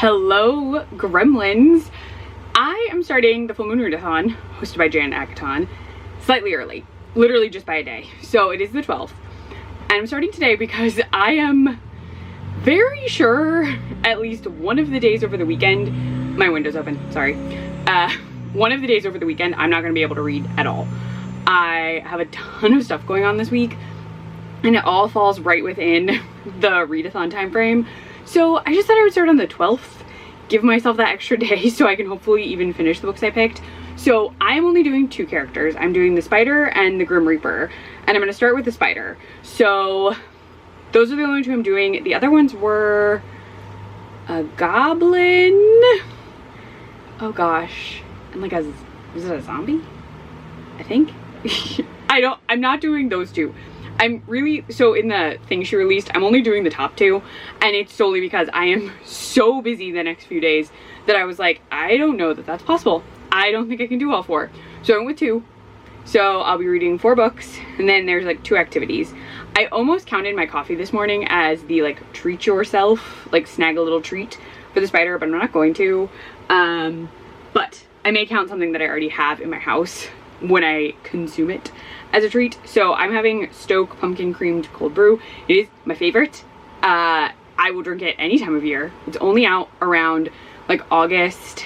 Hello, gremlins. I am starting the full Moon Readathon, hosted by Jan Akaton, slightly early, literally just by a day. So it is the 12th. And I'm starting today because I am very sure at least one of the days over the weekend, my window's open, sorry. One of the days over the weekend, I'm not gonna be able to read at all. I have a ton of stuff going on this week, and it all falls right within the readathon time frame. So I just thought I would start on the 12th, give myself that extra day so I can hopefully even finish the books I picked. So I'm only doing two characters. I'm doing the Spider and the Grim Reaper, and I'm gonna start with the Spider. So those are the only two I'm doing. The other ones were a goblin, oh gosh, and like was it a zombie? I think. I'm not doing those two. So in the thing she released, I'm only doing the top two, and it's solely because I am so busy the next few days that I was like, I don't know that that's possible. I don't think I can do all four. So I went with two. So I'll be reading 4 books, and then there's like 2 activities. I almost counted my coffee this morning as the like treat yourself, like snag a little treat for the Spider, but I'm not going to. But I may count something that I already have in my house when I consume it as a treat. So I'm having Stoke pumpkin creamed cold brew. It is my favorite. I will drink it any time of year. It's only out around like August,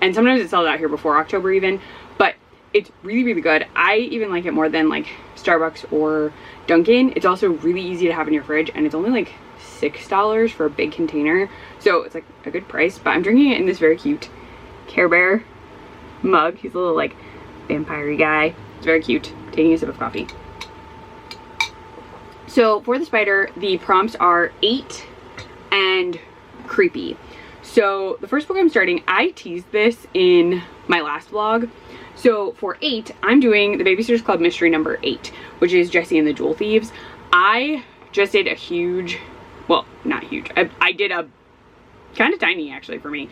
and sometimes it sells out here before October even, but it's really, really good. I even like it more than like Starbucks or Dunkin'. It's also really easy to have in your fridge, and it's only like $6 for a big container. So it's like a good price, but I'm drinking it in this very cute Care Bear mug. He's a little like vampire-y guy. It's very cute. Taking a sip of coffee. So for the Spider, the prompts are 8 and creepy. So the first book I'm starting, I teased this in my last vlog. So for 8, I'm doing the Babysitters Club mystery number 8, which is Jessie and the Jewel Thieves. I just did a huge, well, not huge, I did a kind of tiny actually for me,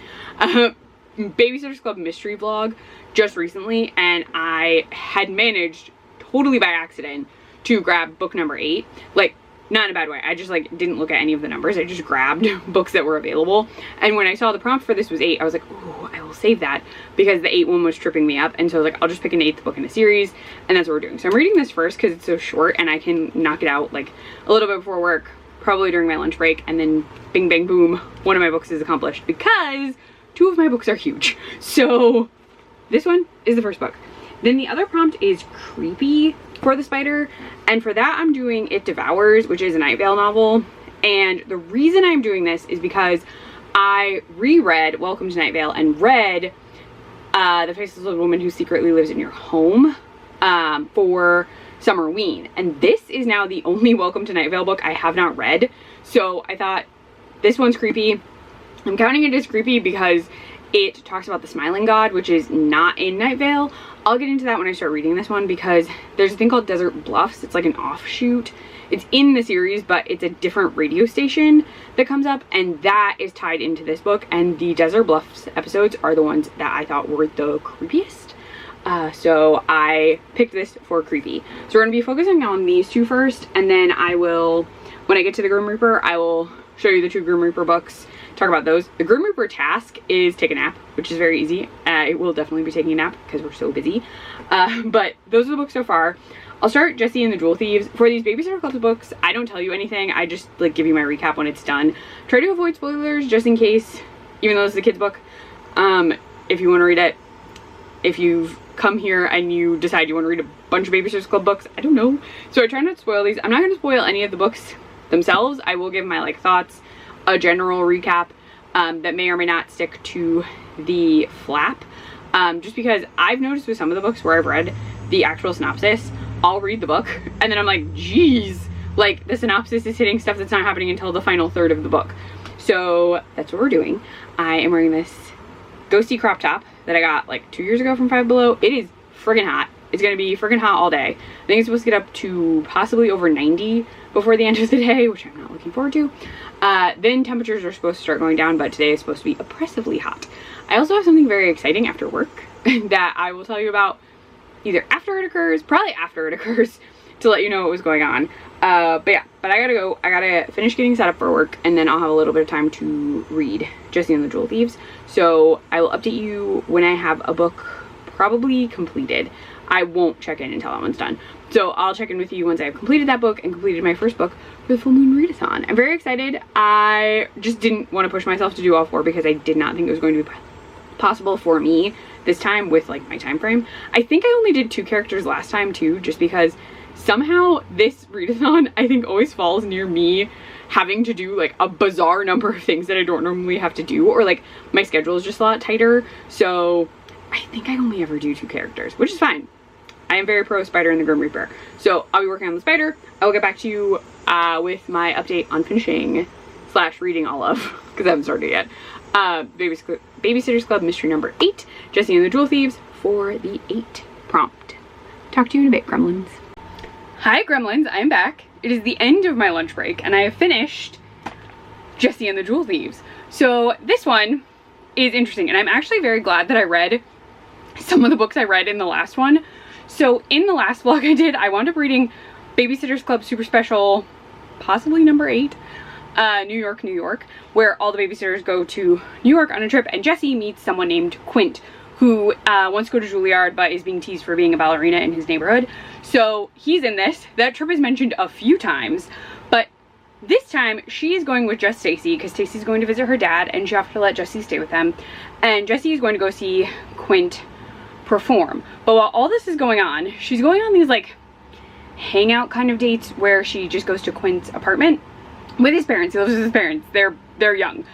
Babysitters Club mystery vlog just recently, and I had managed totally by accident to grab book number 8, like not in a bad way. I just like didn't look at any of the numbers. I just grabbed books that were available, and when I saw the prompt for this was 8, I was like, ooh, I will save that, because the 8 one was tripping me up. And so I was like, I'll just pick an 8th book in a series, and that's what we're doing. So I'm reading this first because it's so short and I can knock it out like a little bit before work, probably during my lunch break, and then bing bang boom, one of my books is accomplished, because 2 of my books are huge. So this one is the first book. Then the other prompt is creepy for the Spider, and for that I'm doing It Devours, which is a Night Vale novel. And the reason I'm doing this is because I reread Welcome to Night Vale and read The Faceless Old Woman Who Secretly Lives in Your Home for Summerween, and this is now the only Welcome to Night Vale book I have not read. So I thought this one's creepy. I'm counting it as creepy because it talks about the Smiling God, which is not in Night Vale. I'll get into that when I start reading this one, because there's a thing called Desert Bluffs. It's like an offshoot. It's in the series, but it's a different radio station that comes up, and that is tied into this book, and the Desert Bluffs episodes are the ones that I thought were the creepiest. So I picked this for creepy. So we're going to be focusing on these 2 first, and then I will, when I get to the Grim Reaper, I will show you the 2 Grim Reaper books, talk about those. The Grim Reaper task is take a nap, which is very easy. It will definitely be taking a nap because we're so busy. But those are the books so far. I'll start Jessie and the Jewel Thieves. For these Babysitter Club books, I don't tell you anything. I just like give you my recap when it's done. Try to avoid spoilers just in case, even though this is a kid's book. If you want to read it, if you've come here and you decide you want to read a bunch of Babysitters Club books, I don't know. So I try not to spoil these. I'm not going to spoil any of the books themselves. I will give my like thoughts, a general recap that may or may not stick to the flap, just because I've noticed with some of the books where I've read the actual synopsis, I'll read the book and then I'm like, geez, like the synopsis is hitting stuff that's not happening until the final third of the book. So that's what we're doing. I am wearing this ghosty crop top that I got like 2 years ago from Five Below. It is friggin' hot. It's gonna be friggin' hot all day. I think it's supposed to get up to possibly over 90 before the end of the day, which I'm not looking forward to. Then temperatures are supposed to start going down, but today is supposed to be oppressively hot. I also have something very exciting after work that I will tell you about either after it occurs, probably after it occurs, to let you know what was going on. But I gotta go. I gotta finish getting set up for work, and then I'll have a little bit of time to read Jessie and the Jewel Thieves. So I will update you when I have a book probably completed. I won't check in until that one's done. So I'll check in with you once I've completed that book and completed my first book for the full Moon Readathon. I'm very excited. I just didn't want to push myself to do all 4 because I did not think it was going to be possible for me this time with like my time frame. I think I only did 2 characters last time too, just because somehow this readathon I think always falls near me having to do like a bizarre number of things that I don't normally have to do, or like my schedule is just a lot tighter. So I think I only ever do 2 characters, which is fine. I am very pro Spider and the Grim Reaper. So I'll be working on the Spider. I will get back to you with my update on finishing / reading all of, because I haven't started yet, Babysitter's Club Mystery Number 8, Jessie and the Jewel Thieves, for the 8 prompt. Talk to you in a bit, gremlins. Hi gremlins, I am back. It is the end of my lunch break and I have finished Jessie and the Jewel Thieves. So this one is interesting, and I'm actually very glad that I read some of the books I read in the last one. So in the last vlog I did, I wound up reading Babysitter's Club Super Special, possibly number 8, New York, New York, where all the babysitters go to New York on a trip, and Jessie meets someone named Quint, who wants to go to Juilliard but is being teased for being a ballerina in his neighborhood. So he's in this. That trip is mentioned a few times, but this time she is going with just Stacy because Stacy's going to visit her dad and she has to let Jessie stay with them. And Jessie is going to go see Quint perform. But while all this is going on, she's going on these like hangout kind of dates where she just goes to Quint's apartment with his parents. He lives with his parents. They're young.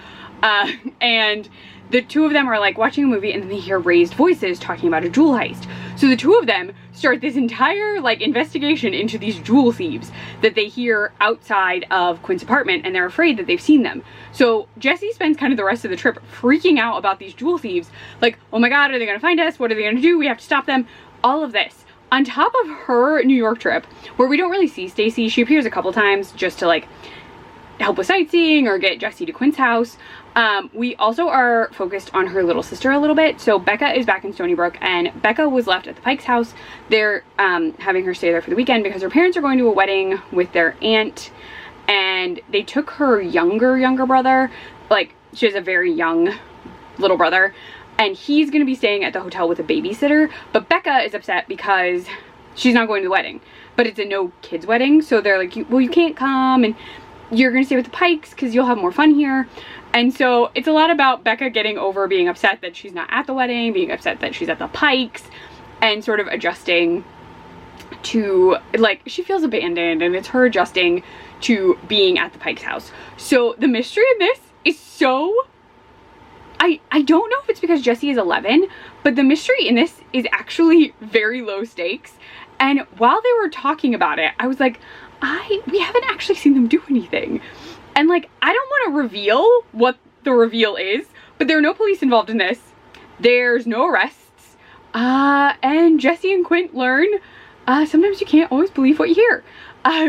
And the 2 of them are like watching a movie, and then they hear raised voices talking about a jewel heist. So the 2 of them start this entire like investigation into these jewel thieves that they hear outside of Quint's apartment, and they're afraid that they've seen them. So Jessie spends kind of the rest of the trip freaking out about these jewel thieves. Like, oh my god, are they gonna find us? What are they gonna do? We have to stop them. All of this. On top of her New York trip, where we don't really see Stacy. She appears a couple times just to like help with sightseeing or get Jessie to Quint's house. We also are focused on her little sister a little bit. So Becca is back in Stony Brook, and Becca was left at the Pike's house. They're having her stay there for the weekend because her parents are going to a wedding with their aunt, and they took her younger brother. Like, she has a very young little brother, and he's going to be staying at the hotel with a babysitter. But Becca is upset because she's not going to the wedding, but it's a no kids wedding. So they're like, well, you can't come, and you're going to stay with the Pikes because you'll have more fun here. And so it's a lot about Becca getting over being upset that she's not at the wedding, being upset that she's at the Pikes, and sort of adjusting to, like, she feels abandoned, and it's her adjusting to being at the Pikes house. So the mystery in this is so, I don't know if it's because Jessie is 11, but the mystery in this is actually very low stakes. And while they were talking about it, I was like, we haven't actually seen them do anything. And like, I don't want to reveal what the reveal is, but there are no police involved in this. There's no arrests. And Jessie and Quint learn, sometimes you can't always believe what you hear.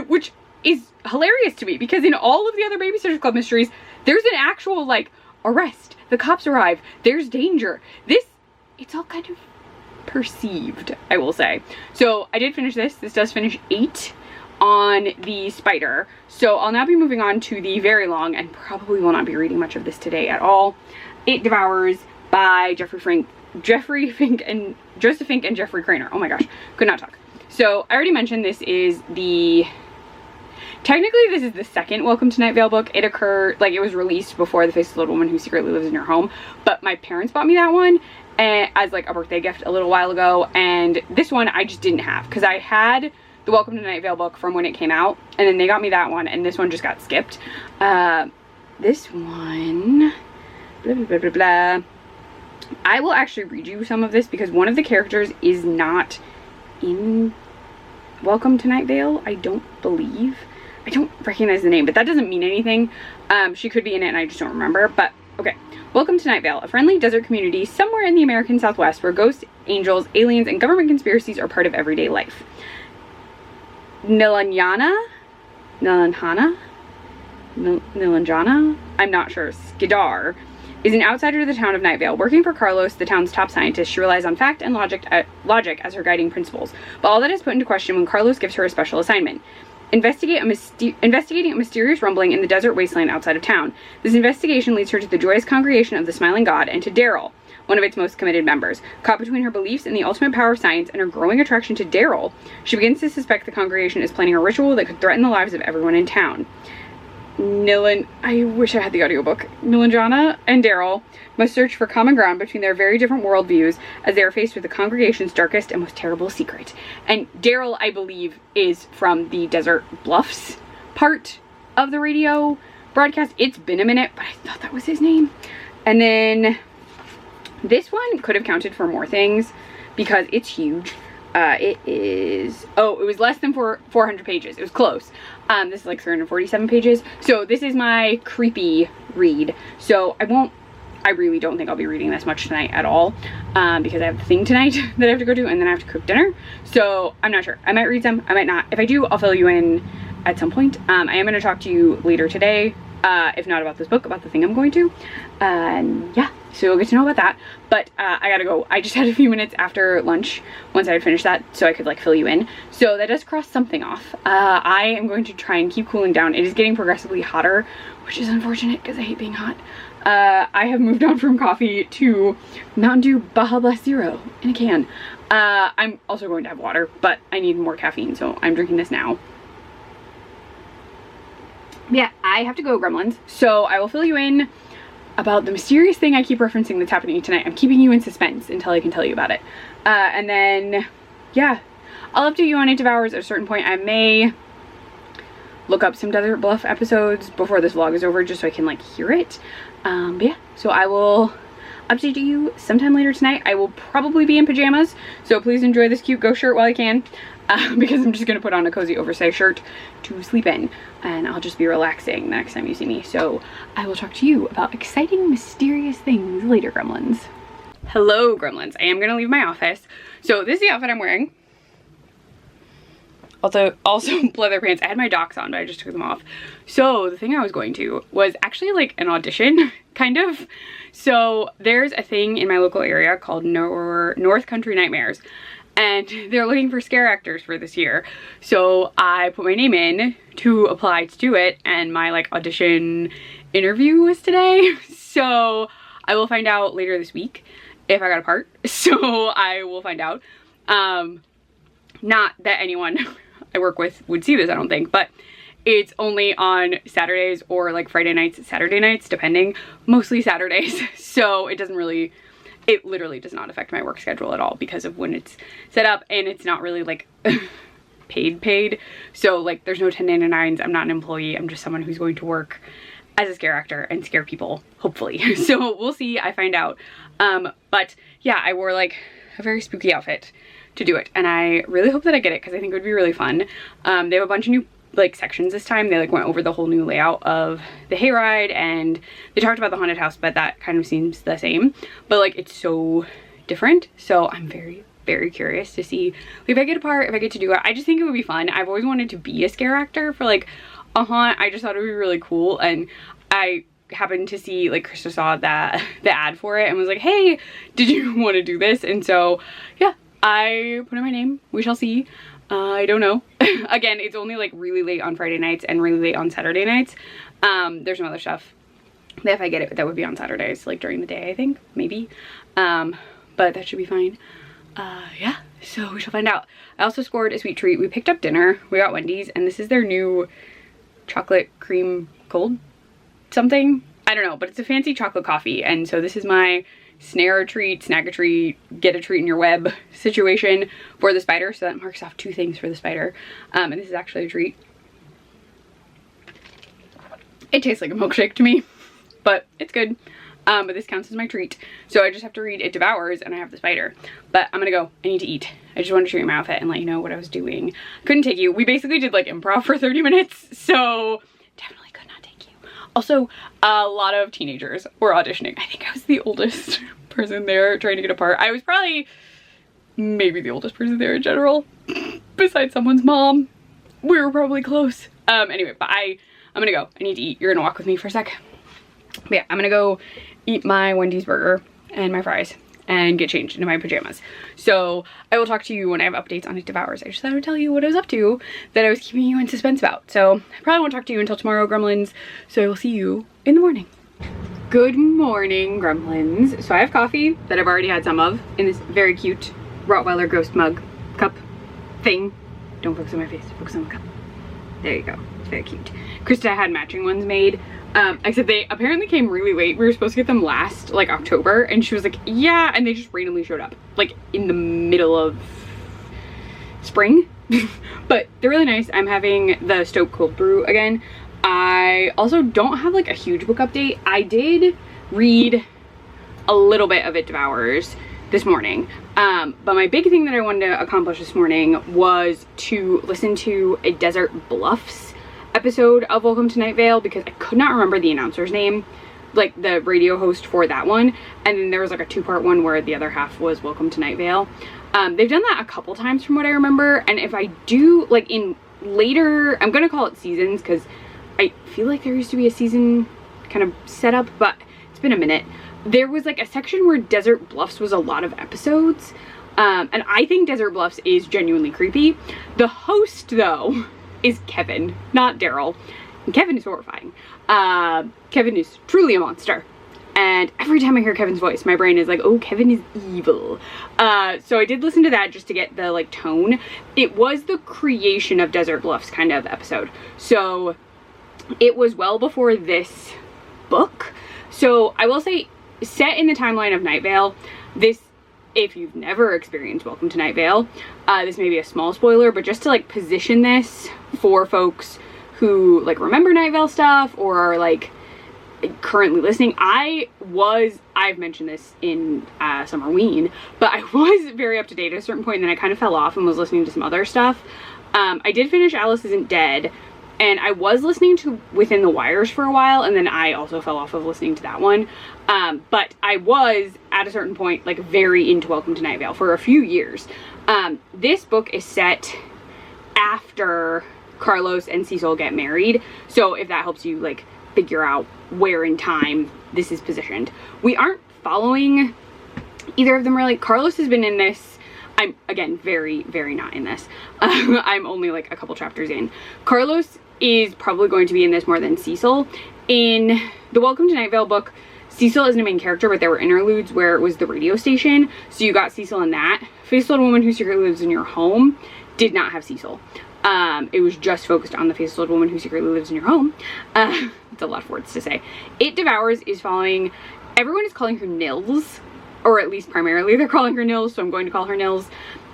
Which is hilarious to me, because in all of the other Babysitter's Club mysteries, there's an actual like arrest. The cops arrive. There's danger. This, it's all kind of perceived, I will say. So I did finish this. This does finish 8 on the Spider. So I'll now be moving on to the very long, and probably will not be reading much of this today at all, It Devours by Joseph Fink and Jeffrey Craner. Oh my gosh, could not talk. So I already mentioned this is technically this is the second Welcome to Night Vale book. It occurred, like, it was released before The Face of the Little Woman Who Secretly Lives in Your Home, but my parents bought me that one as like a birthday gift a little while ago, and this one I just didn't have because I had the Welcome to Night Vale book from when it came out, and then they got me that one, and this one just got skipped. This one, blah, blah, blah, blah, blah. I will actually read you some of this because one of the characters is not in Welcome to Night Vale, I don't believe. I don't recognize the name, but that doesn't mean anything. She could be in it and I just don't remember, but okay. Welcome to Night Vale, a friendly desert community somewhere in the American Southwest where ghosts, angels, aliens, and government conspiracies are part of everyday life. Nilanjana, I'm not sure, Skidar, is an outsider to the town of Night Vale. Working for Carlos, the town's top scientist, she relies on fact and logic as her guiding principles. But all that is put into question when Carlos gives her a special assignment. investigating a mysterious rumbling in the desert wasteland outside of town. This investigation leads her to the joyous congregation of the Smiling God and to Daryl, one of its most committed members. Caught between her beliefs in the ultimate power of science and her growing attraction to Daryl, she begins to suspect the congregation is planning a ritual that could threaten the lives of everyone in town. I wish I had the audiobook. Nilanjana and Daryl must search for common ground between their very different worldviews as they are faced with the congregation's darkest and most terrible secret. And Daryl, I believe, is from the Desert Bluffs part of the radio broadcast. It's been a minute, but I thought that was his name. And then this one could have counted for more things because it's huge. It was less than 400 pages. It was close. This is like 347 pages. So this is my creepy read. So I really don't think I'll be reading this much tonight at all, because I have the thing tonight that I have to go to, and then I have to cook dinner. So I'm not sure. I might read some, I might not. If I do, I'll fill you in at some point. I am going to talk to you later today, if not about this book, about the thing I'm going to. And yeah, so you'll get to know about that. But I gotta go. I just had a few minutes after lunch once I had finished that, so I could like fill you in. So that does cross something off. I am going to try and keep cooling down. It is getting progressively hotter, which is unfortunate because I hate being hot. I have moved on from coffee to Mountain Dew Baja Blast Zero in a can. I'm also going to have water, but I need more caffeine, so I'm drinking this now. Yeah, I have to go, Gremlins, so I will fill you in about the mysterious thing I keep referencing that's happening tonight. I'm keeping you in suspense until I can tell you about it. And then, yeah, I'll update you on It Devours at a certain point. I may look up some Desert Bluff episodes before this vlog is over just so I can like hear it. But yeah, so I will update you sometime later tonight. I will probably be in pajamas, so please enjoy this cute ghost shirt while I can, because I'm just gonna put on a cozy oversized shirt to sleep in, and I'll just be relaxing the next time you see me. So I will talk to you about exciting, mysterious things later, Gremlins. Hello, Gremlins. I am gonna leave my office. So this is the outfit I'm wearing. Also leather pants. I had my docs on, but I just took them off. So the thing I was going to was actually like an audition, kind of. So there's a thing in my local area called North Country Nightmares, and they're looking for scare actors for this year. So I put my name in to apply to do it, and my like audition interview was today. So I will find out later this week if I got a part. So I will find out. Not that anyone I work with would see this, I don't think, but it's only on Saturdays or like Friday nights, Saturday nights, depending, mostly Saturdays. So it literally does not affect my work schedule at all because of when it's set up, and it's not really like paid. So like there's no 1099s. I'm not an employee. I'm just someone who's going to work as a scare actor and scare people, hopefully. So we'll see. I find out. But yeah, I wore like a very spooky outfit to do it, and I really hope that I get it because I think it would be really fun. They have a bunch of new like sections this time. They like went over the whole new layout of the hayride, and they talked about the haunted house, but that kind of seems the same, but like it's so different. So I'm very, very curious to see if I get a part, if I get to do it. I just think it would be fun. I've always wanted to be a scare actor for like a haunt. I just thought it would be really cool, and I happened to see like Krista saw the ad for it and was like, hey, did you want to do this? And so yeah, I put in my name. We shall see. I don't know. Again, it's only like really late on Friday nights and really late on Saturday nights. There's some other stuff that if I get it, that would be on Saturdays, like during the day, I think, maybe. But that should be fine. Yeah, so we shall find out. I also scored a sweet treat. We picked up dinner. We got Wendy's, and this is their new chocolate cream cold something. I don't know, but it's a fancy chocolate coffee. And so this is my snare a treat, snag a treat, get a treat in your web situation for the spider. So that marks off 2 things for the spider. And this is actually a treat. It tastes like a milkshake to me, but it's good. But this counts as my treat. So I just have to read It Devours and I have the spider. But I'm gonna go. I need to eat. I just wanted to show you my outfit and let you know what I was doing. Couldn't take you. We basically did like improv for 30 minutes. So definitely could not take you. Also, a lot of teenagers were auditioning. I think I was the oldest person there trying to get a part. I was probably maybe the oldest person there in general. Besides someone's mom. We were probably close. Anyway, but I'm gonna go. I need to eat. You're gonna walk with me for a sec. But yeah, I'm gonna go eat my Wendy's burger and my fries, and get changed into my pajamas. So I will talk to you when I have updates on It Devours. I just thought I would tell you what I was up to that I was keeping you in suspense about. So I probably won't talk to you until tomorrow, gremlins. So I will see you in the morning. Good morning, gremlins. So I have coffee that I've already had some of in this very cute Rottweiler ghost mug cup thing. Don't focus on my face, focus on the cup. There you go, it's very cute. Krista had matching ones made, except they apparently came really late. We were supposed to get them last, like, October, and she was like, yeah, and they just randomly showed up, like, in the middle of spring. But they're really nice. I'm having the Stoke Cold Brew again. I also don't have, like, a huge book update. I did read a little bit of It Devours this morning, but my big thing that I wanted to accomplish this morning was to listen to a Desert Bluffs episode of Welcome to Night Vale, because I could not remember the announcer's name, like the radio host for that one, and then there was like a two-part one where the other half was Welcome to Night Vale. They've done that a couple times from what I remember, and if I do, like, in later, I'm gonna call it seasons, because I feel like there used to be a season kind of setup, but it's been a minute. There was like a section where Desert Bluffs was a lot of episodes, and I think Desert Bluffs is genuinely creepy. The host, though, is Kevin, not Daryl, and Kevin is horrifying. Kevin is truly a monster, and every time I hear Kevin's voice, my brain is like, oh, Kevin is evil. So I did listen to that just to get the, like, tone. It was the creation of Desert Bluffs kind of episode, so it was well before this book. So I will say, set in the timeline of Night Vale, this, if you've never experienced Welcome to Night Vale, this may be a small spoiler, but just to, like, position this for folks who, like, remember Night Vale stuff or are, like, currently listening. I've mentioned this in Summerween, but I was very up to date at a certain point, and then I kind of fell off and was listening to some other stuff. I did finish Alice Isn't Dead, and I was listening to Within the Wires for a while, and then I also fell off of listening to that one. But I was, at a certain point, like, very into Welcome to Night Vale for a few years. This book is set after Carlos and Cecil get married, so if that helps you, like, figure out where in time this is positioned. We aren't following either of them really. Carlos has been in this. I'm, again, very, very not in this. I'm only, like, a couple chapters in. Carlos is probably going to be in this more than Cecil. In the Welcome to Night Vale book, Cecil isn't a main character, but there were interludes where it was the radio station, so you got Cecil in that. Faceless Woman Who Secretly Lives in Your Home did not have Cecil. It was just focused on the Faceless Woman Who Secretly Lives in Your Home. It's a lot of words to say. It Devours is following, everyone is calling her Nils, or at least primarily they're calling her Nils, so I'm going to call her Nils.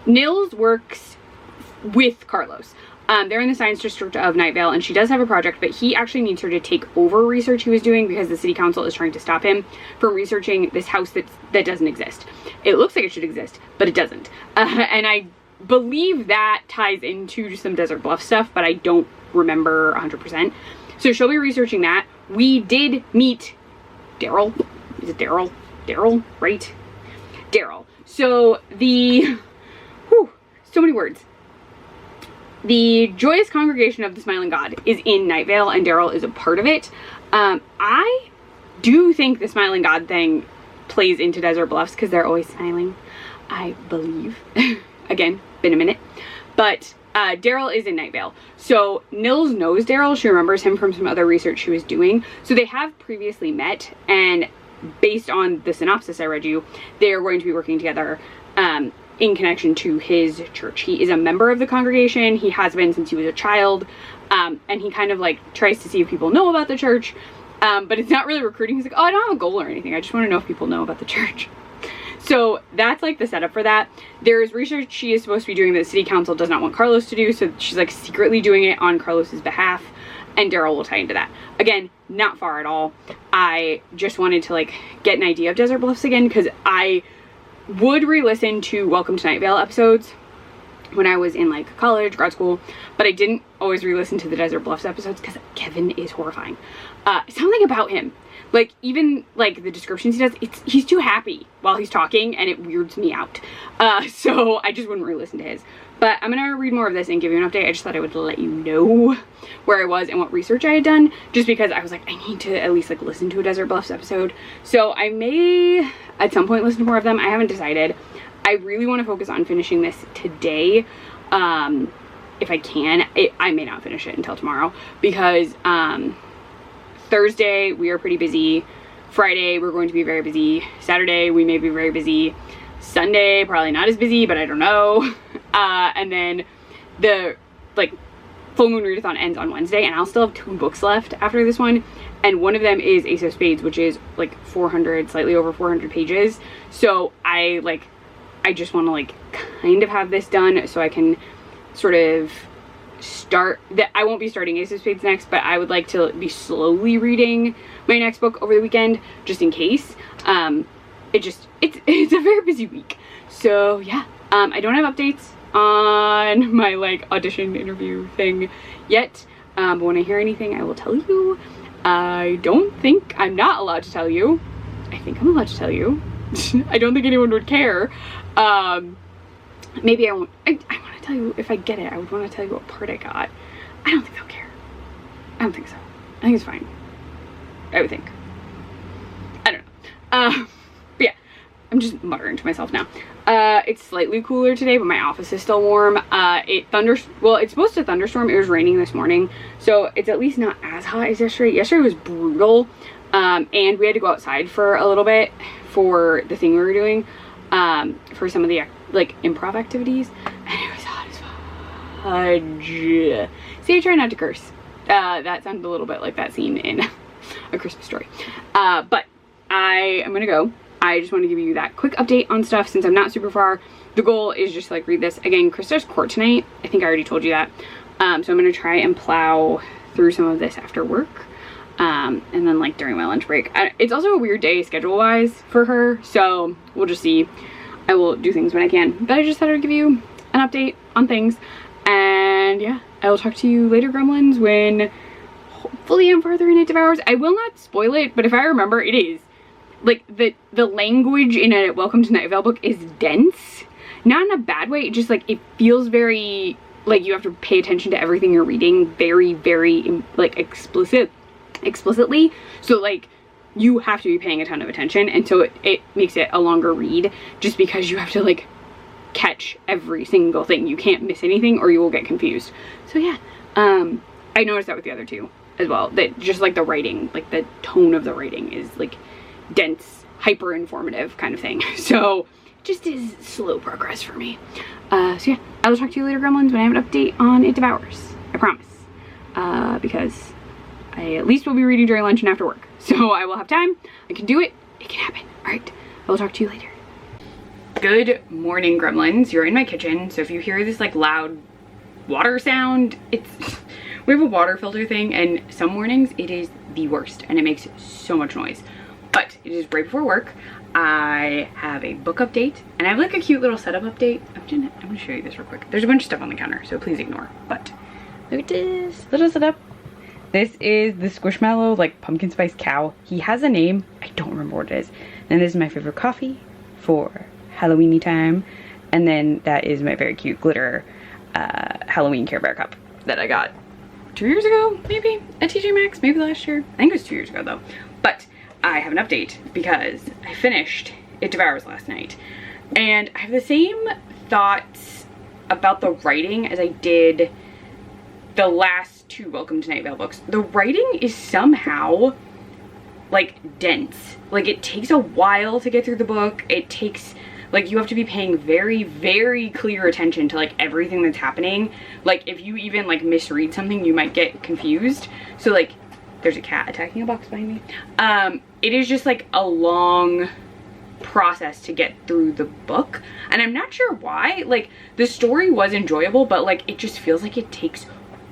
Nils works with Carlos. They're in the science district of Night Vale, and she does have a project, but he actually needs her to take over research he was doing because the city council is trying to stop him from researching this house that doesn't exist. It looks like it should exist, but it doesn't. And I believe that ties into some Desert Bluff stuff, but I don't remember 100%. So she'll be researching that. We did meet Daryl. Is it Daryl? Daryl, right? Daryl. So so many words. The Joyous Congregation of the Smiling God is in Night Vale, and Daryl is a part of it. I do think the Smiling God thing plays into Desert Bluffs because they're always smiling, I believe. Again, been a minute. But Daryl is in Night Vale. So Nils knows Daryl. She remembers him from some other research she was doing. So they have previously met, and based on the synopsis I read you, they are going to be working together in connection to his church. He is a member of the congregation. He has been since he was a child, and he kind of, like, tries to see if people know about the church, but it's not really recruiting. He's like, oh, I don't have a goal or anything. I just want to know if people know about the church. So that's, like, the setup for that. There's research she is supposed to be doing that the city council does not want Carlos to do, so she's, like, secretly doing it on Carlos's behalf, and Daryl will tie into that. Again, not far at all. I just wanted to, like, get an idea of Desert Bluffs again, because I would re-listen to Welcome to Night Vale episodes when I was in, like, college, grad school, but I didn't always re-listen to the Desert Bluffs episodes because Kevin is horrifying. Something about him. Like, even, like, the descriptions he does, he's too happy while he's talking, and it weirds me out. So I just wouldn't re-listen to his. But I'm gonna read more of this and give you an update. I just thought I would let you know where I was and what research I had done, just because I was like, I need to at least, like, listen to a Desert Bluffs episode. So I may, at some point, listen to more of them. I haven't decided. I really want to focus on finishing this today. If I can. I may not finish it until tomorrow, because, Thursday we are pretty busy. Friday we're going to be very busy. Saturday we may be very busy. Sunday probably not as busy, but I don't know. And then the like full moon readathon ends on Wednesday, and I'll still have 2 books left after this one, and one of them is Ace of Spades, which is like 400, slightly over 400 pages. So I just want to like kind of have this done so I can sort of start that. I won't be starting Ace of Spades next, but I would like to be slowly reading my next book over the weekend, just in case. It's a very busy week. So yeah, I don't have updates on my like audition interview thing yet, but when I hear anything I will tell you. I don't think I'm not allowed to tell you. I think I'm allowed to tell you. I don't think anyone would care. Maybe I won't. I want to tell you if I get it. I would want to tell you what part I got. I don't think they'll care. I don't think so. I think it's fine. I would think. I don't know. But yeah, I'm just muttering to myself now. It's slightly cooler today, but my office is still warm. Well, it's supposed to thunderstorm. It was raining this morning, so it's at least not as hot as yesterday. Yesterday was brutal, and we had to go outside for a little bit for the thing we were doing, for some of the like improv activities, and it was hot as fudge. See, I try not to curse. That sounded a little bit like that scene in A Christmas Story. But I am gonna go. I just want to give you that quick update on stuff since I'm not super far. The goal is just to like read this. Again, Krista's court tonight. I think I already told you that. So I'm gonna try and plow through some of this after work. And then like during my lunch break. It's also a weird day schedule wise for her, so we'll just see. I will do things when I can, but I just thought I'd give you an update on things. And yeah, I will talk to you later, gremlins, when hopefully I'm farther in It Devours. I will not spoil it, but if I remember, it is like the language in a Welcome to Night Vale book is dense, not in a bad way. It just like, it feels very like you have to pay attention to everything you're reading very, very like explicitly. So like you have to be paying a ton of attention, and so it makes it a longer read just because you have to like catch every single thing. You can't miss anything or you will get confused. So yeah, I noticed that with the other 2 as well, that just like the writing, like the tone of the writing is like dense, hyper informative kind of thing. So just is slow progress for me. So yeah, I will talk to you later, gremlins, when I have an update on It Devours. I promise. Because I at least will be reading during lunch and after work. So I will have time. I can do it. It can happen. All right. I will talk to you later. Good morning, gremlins. You're in my kitchen. So if you hear this like loud water sound, we have a water filter thing, and some mornings it is the worst and it makes so much noise. But it is right before work. I have a book update, and I have like a cute little setup update. I'm gonna show you this real quick. There's a bunch of stuff on the counter, so please ignore. But look at this little setup. This is the Squishmallow, like pumpkin spice cow. He has a name. I don't remember what it is. And this is my favorite coffee for Halloweeny time. And then that is my very cute glitter Halloween Care Bear cup that I got 2 years ago, maybe at TJ Maxx, maybe last year. I think it was 2 years ago though. But I have an update because I finished It Devours last night. And I have the same thoughts about the writing as I did the last 2 Welcome to Night Vale books. The writing is somehow like dense. Like it takes a while to get through the book. It takes, like, you have to be paying very, very clear attention to like everything that's happening. Like if you even like misread something, you might get confused. So like, there's a cat attacking a box behind me. It is just like a long process to get through the book, and I'm not sure why. Like the story was enjoyable, but like it just feels like it takes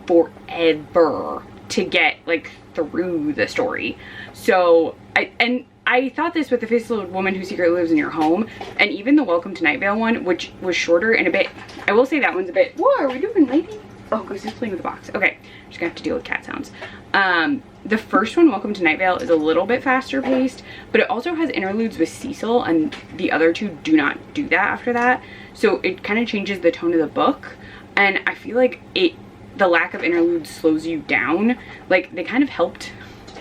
forever to get like through the story. So I thought this with The Faceless Woman Who Secretly Lives in Your Home, and even the Welcome to Night Vale one, which was shorter and a bit, I will say that one's a bit, whoa, are we doing lighting? Oh, Goose is playing with the box. Okay, just gonna have to deal with cat sounds. the first one, Welcome to Night Vale, is a little bit faster paced, but it also has interludes with Cecil, and the other two do not do that after that. So it kind of changes the tone of the book, and I feel like the lack of interludes slows you down. Like, they kind of helped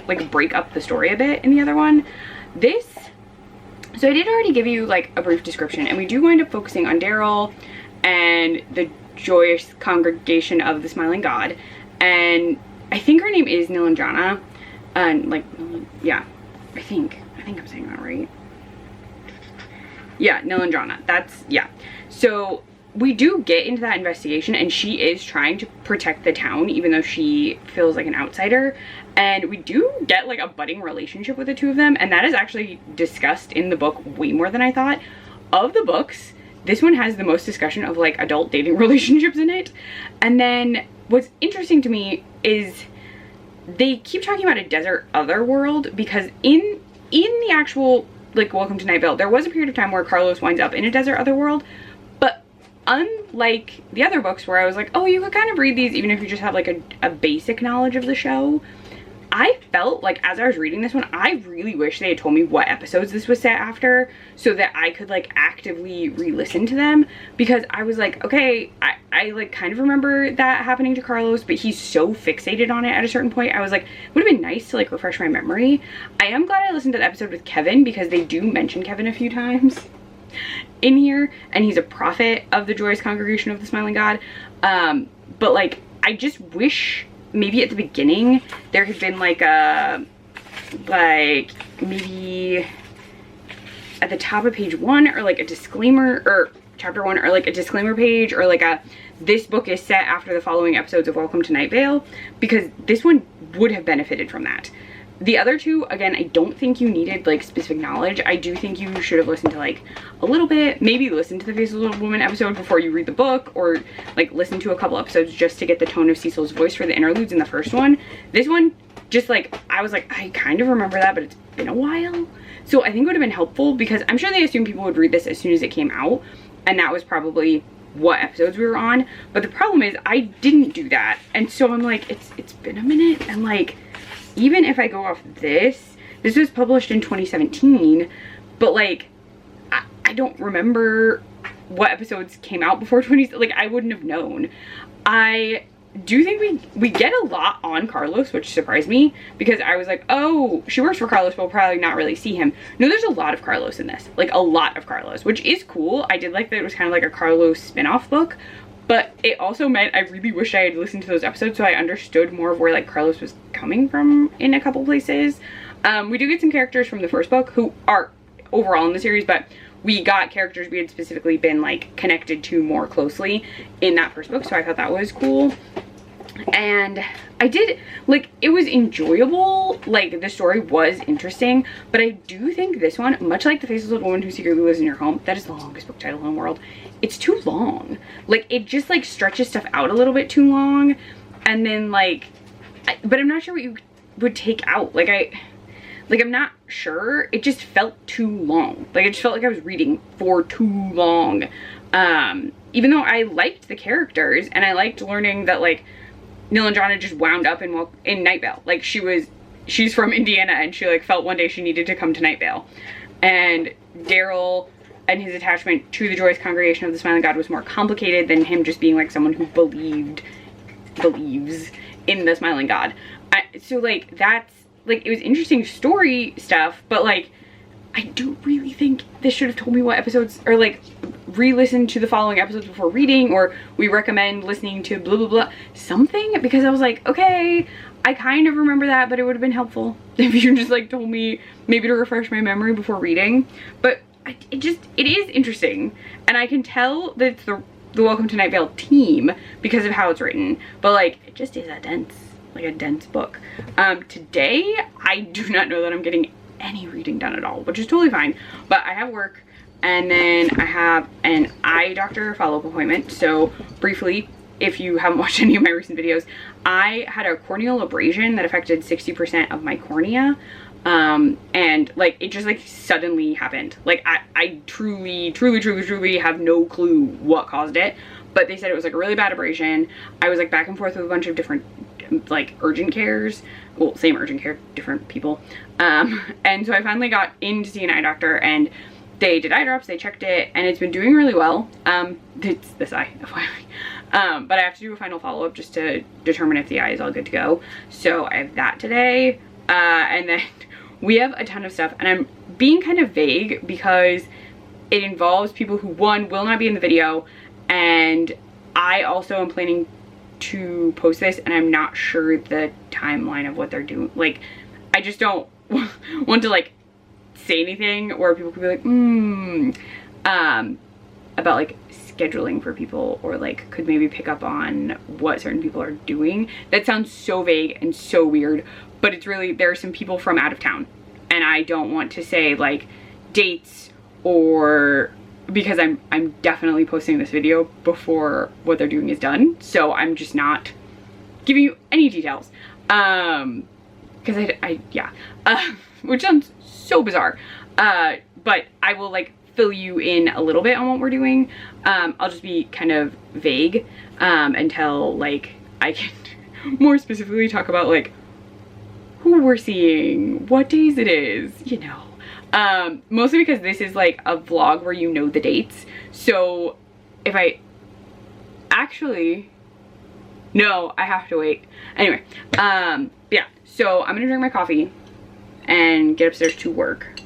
like break up the story a bit in the other one. So I did already give you like a brief description, and we do wind up focusing on Daryl and the joyous congregation of the Smiling God, and I think her name is Nilanjana, and like, yeah, I think I'm saying that right. Yeah, Nilanjana, that's, yeah. So we do get into that investigation, and she is trying to protect the town even though she feels like an outsider, and we do get like a budding relationship with the two of them, and that is actually discussed in the book way more than I thought. Of the books, this one has the most discussion of like adult dating relationships in it. And then what's interesting to me is they keep talking about a desert otherworld, because in the actual like Welcome to Night Vale, there was a period of time where Carlos winds up in a desert otherworld, but unlike the other books where I was like, oh, you could kind of read these even if you just have like a basic knowledge of the show, I felt like as I was reading this one, I really wish they had told me what episodes this was set after so that I could like actively re-listen to them, because I was like, okay, I like kind of remember that happening to Carlos, but he's so fixated on it at a certain point. I was like, it would have been nice to like refresh my memory. I am glad I listened to the episode with Kevin, because they do mention Kevin a few times in here, and he's a prophet of the joyous congregation of the Smiling God. But like, I just wish maybe at the beginning there had been like a, like maybe at the top of page 1 or like a disclaimer, or chapter 1 or like a disclaimer page, or like a, this book is set after the following episodes of Welcome to Night Vale, because this one would have benefited from that. The other two, again, I don't think you needed like specific knowledge. I do think you should have listened to like a little bit, maybe listen to the Face of the Woman episode before you read the book, or like listen to a couple episodes just to get the tone of Cecil's voice for the interludes in the first one. This one, just like, I was like, I kind of remember that, but it's been a while. So I think it would have been helpful, because I'm sure they assumed people would read this as soon as it came out, and that was probably what episodes we were on. But the problem is I didn't do that, and so I'm like, it's been a minute, and like, even if I go off this was published in 2017, but like, I don't remember what episodes came out before 20, like I wouldn't have known. I do think we get a lot on Carlos, which surprised me, because I was like, oh, she works for Carlos, but we'll probably not really see him. No, there's a lot of Carlos in this, like a lot of Carlos, which is cool. I did like that it was kind of like a Carlos spin-off book, but it also meant I really wish I had listened to those episodes so I understood more of where like Carlos was coming from in a couple places. We do get some characters from the first book who are overall in the series, but we got characters we had specifically been like connected to more closely in that first book, so I thought that was cool. And I did, like, it was enjoyable, like the story was interesting, but I do think this one, much like The Faceless Old Woman Who Secretly Lives in Your Home, that is the longest book title in the world, it's too long. Like, it just like stretches stuff out a little bit too long, and then like, but I'm not sure what you would take out. Like I'm not sure, it just felt too long. Like, it just felt like I was reading for too long. Even though I liked the characters, and I liked learning that like Nilanjana just wound up in Night Vale. Like, she's from Indiana, and she like felt one day she needed to come to Night Vale. And Daryl and his attachment to the joyous congregation of the Smiling God was more complicated than him just being like someone who believes in the Smiling God. So like, that's like, it was interesting story stuff, but like, I do really think this should have told me what episodes, or like re-listen to the following episodes before reading, or we recommend listening to blah blah blah something, because I was like, okay, I kind of remember that, but it would have been helpful if you just like told me maybe to refresh my memory before reading. But it is interesting, and I can tell that it's the Welcome to Night Vale team because of how it's written, but like, it just is a dense book. Today I do not know that I'm getting any reading done at all, which is totally fine, but I have work, and then I have an eye doctor follow-up appointment. So briefly, if you haven't watched any of my recent videos, I had a corneal abrasion that affected 60% of my cornea, and like, it just like suddenly happened. Like, I truly have no clue what caused it, but they said it was like a really bad abrasion. I was like back and forth with a bunch of different like urgent cares. Well, same urgent care, different people. And so I finally got in to see an eye doctor, and they did eye drops, they checked it, and it's been doing really well. It's this eye, FYI. But I have to do a final follow-up just to determine if the eye is all good to go. So I have that today. And then we have a ton of stuff, and I'm being kind of vague because it involves people who, one, will not be in the video, and I also am planning to post this, and I'm not sure the timeline of what they're doing. Like, I just don't want to like say anything where people could be like, about like scheduling for people, or like could maybe pick up on what certain people are doing. That sounds so vague and so weird, but it's really, there are some people from out of town, and I don't want to say like dates, or because I'm definitely posting this video before what they're doing is done, so I'm just not giving you any details, because which sounds so bizarre, but I will like fill you in a little bit on what we're doing. I'll just be kind of vague until like I can more specifically talk about like who we're seeing, what days it is, you know. Mostly because this is like a vlog where you know the dates. So if I actually, no, I have to wait. Anyway, yeah, so I'm gonna drink my coffee and get upstairs to work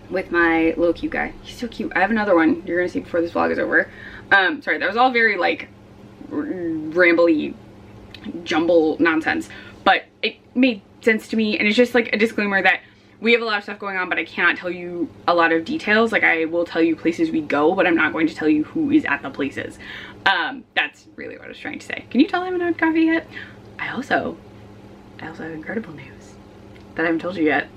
with my little cute guy. He's so cute. I have another one you're gonna see before this vlog is over. Sorry, that was all very like rambly jumble nonsense, but it made sense to me, and it's just like a disclaimer that we have a lot of stuff going on, but I cannot tell you a lot of details. Like, I will tell you places we go, but I'm not going to tell you who is at the places. That's really what I was trying to say. Can you tell I haven't had coffee yet? I also have incredible news that I haven't told you yet.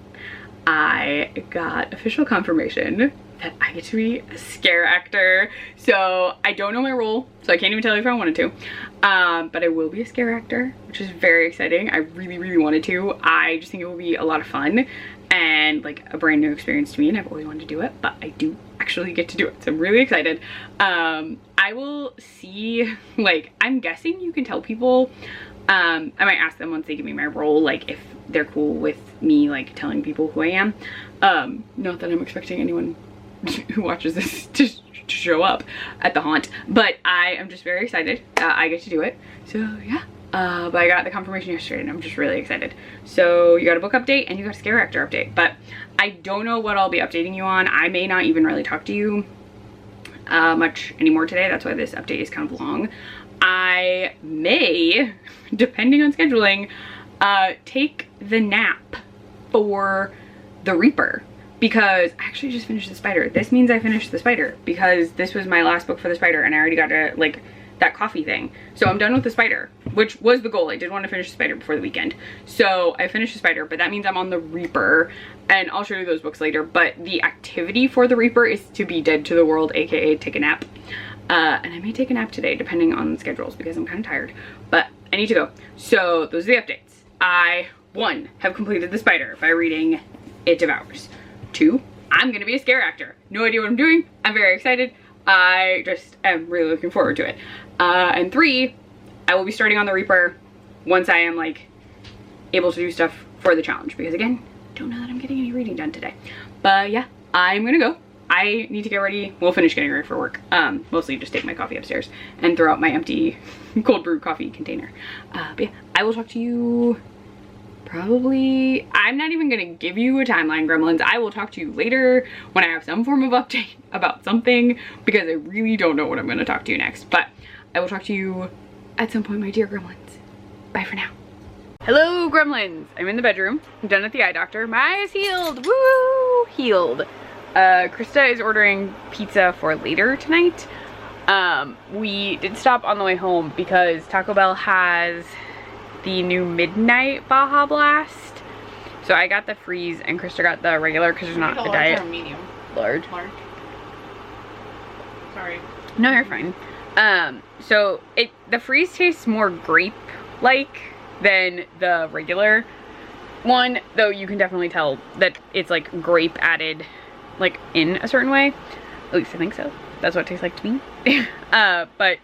I got official confirmation that I get to be a scare actor. So I don't know my role, so I can't even tell you if I wanted to. But I will be a scare actor, which is very exciting. I really, really wanted to. I just think it will be a lot of fun and like a brand new experience to me, and I've always wanted to do it, but I do actually get to do it, so I'm really excited. I will see, like, I'm guessing you can tell people, I might ask them once they give me my role, like if they're cool with me like telling people who I am. Not that I'm expecting anyone who watches this to show up at the haunt, but I am just very excited I get to do it. So yeah, but I got the confirmation yesterday, and I'm just really excited. So you got a book update and you got a scare actor update, but I don't know what I'll be updating you on. I may not even really talk to you much anymore today. That's why this update is kind of long. I may, depending on scheduling, take the nap for the Reaper, because I actually just finished the Spider. This means I finished the Spider because this was my last book for the Spider, and I already got to like that coffee thing. So I'm done with the Spider, which was the goal. I did want to finish the Spider before the weekend. So I finished the Spider, but that means I'm on the Reaper, and I'll show you those books later. But the activity for the Reaper is to be dead to the world, aka take a nap. And I may take a nap today depending on schedules because I'm kind of tired, but I need to go. So those are the updates. I, 1, have completed the Spider by reading It Devours. 2, I'm gonna be a scare actor. No idea what I'm doing. I'm very excited. I just am really looking forward to it. And 3, I will be starting on the Reaper once I am like able to do stuff for the challenge, because again, don't know that I'm getting any reading done today. But yeah, I'm gonna go. I need to get ready. We'll finish getting ready for work. Mostly just take my coffee upstairs and throw out my empty cold brew coffee container. But yeah, I will talk to you probably, I'm not even gonna give you a timeline, Gremlins. I will talk to you later when I have some form of update about something, because I really don't know what I'm gonna talk to you next. But I will talk to you at some point, my dear Gremlins. Bye for now. Hello, Gremlins. I'm in the bedroom. I'm done at the eye doctor. My eye is healed. Woo! Healed. Krista is ordering pizza for later tonight. We did stop on the way home because Taco Bell has the new midnight Baja Blast. So I got the freeze and Krista got the regular because there's not a diet. Or medium? Large. Large. Sorry. No, you're fine. So the freeze tastes more grape-like than the regular one, though you can definitely tell that it's like grape added like in a certain way. At least I think so. That's what it tastes like to me. But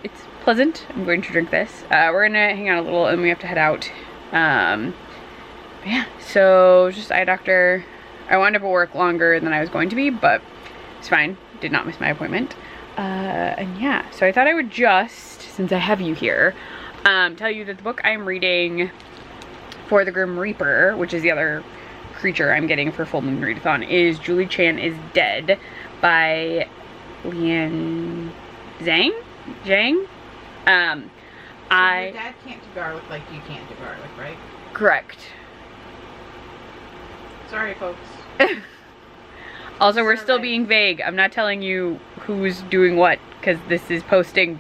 it's pleasant. I'm going to drink this. We're gonna hang out a little and we have to head out. Yeah, so just eye doctor. I wound up at work longer than I was going to be, but it's fine. Did not miss my appointment. And yeah, so I thought I would just, since I have you here, tell you that the book I'm reading for the Grim Reaper, which is the other creature I'm getting for full Moon Readathon, is Julie Chan is Dead by Lian Zhang? Your dad can't do garlic like you can't do garlic, right? Correct. Sorry, folks. Also, we're still being vague. I'm not telling you who's doing what, because this is posting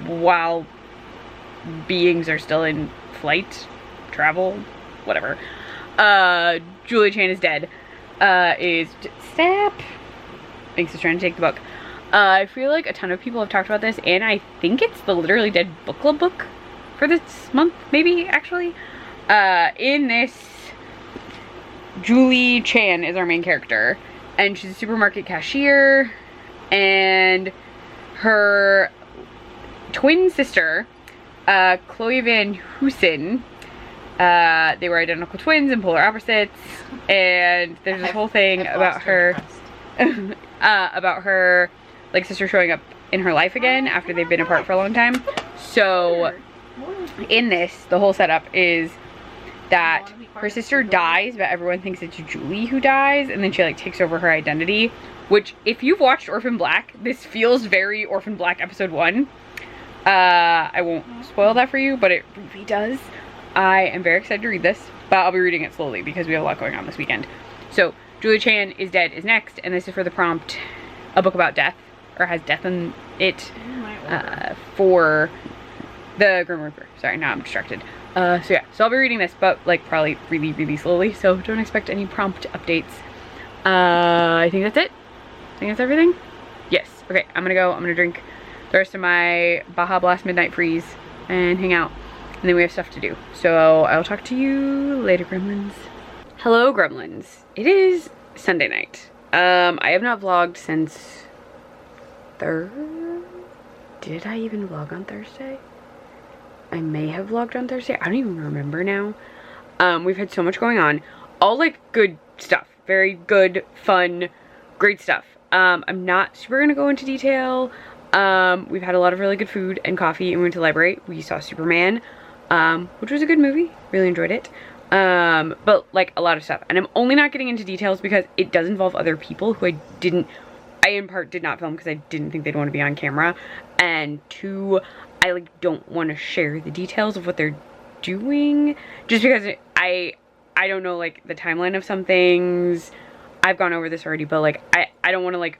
while beings are still in flight, travel, whatever. Julie Chan is Dead. Stop. Thanks for trying to take the book. I feel like a ton of people have talked about this, and I think it's the Literally Dead book club book for this month, maybe, actually. In this, Julie Chan is our main character, and she's a supermarket cashier, and her twin sister, Chloe Van Hoosen, they were identical twins and polar opposites, and there's this whole thing about her, like, sister showing up in her life again after they've been apart for a long time. So in this, the whole setup is that her sister dies, but everyone thinks it's Julie who dies, and then she like takes over her identity, which, if you've watched Orphan Black, this feels very Orphan Black episode 1. I won't spoil that for you, but it really does. I am very excited to read this, but I'll be reading it slowly because we have a lot going on this weekend. So Julie Chan is Dead is next, and this is for the prompt, a book about death, or has death in it, for the Grim Reaper. Sorry, now I'm distracted. So yeah, so I'll be reading this, but like probably really, really slowly, so don't expect any prompt updates. I think that's it. I think that's everything. Yes. Okay, I'm gonna drink the rest of my Baja Blast Midnight Freeze and hang out, and then we have stuff to do. So I'll talk to you later, gremlins. Hello, gremlins. It is Sunday night. I have not vlogged since did I even vlog on Thursday? I may have vlogged on Thursday. I don't even remember now. We've had so much going on. All like good stuff. Very good, fun, great stuff. I'm not super gonna go into detail. We've had a lot of really good food and coffee, and we went to the library. We saw Superman, which was a good movie. Really enjoyed it. But like a lot of stuff. And I'm only not getting into details because it does involve other people who I in part did not film because I didn't think they'd want to be on camera. And 2, I like don't want to share the details of what they're doing just because I don't know like the timeline of some things. I've gone over this already, but like I don't want to like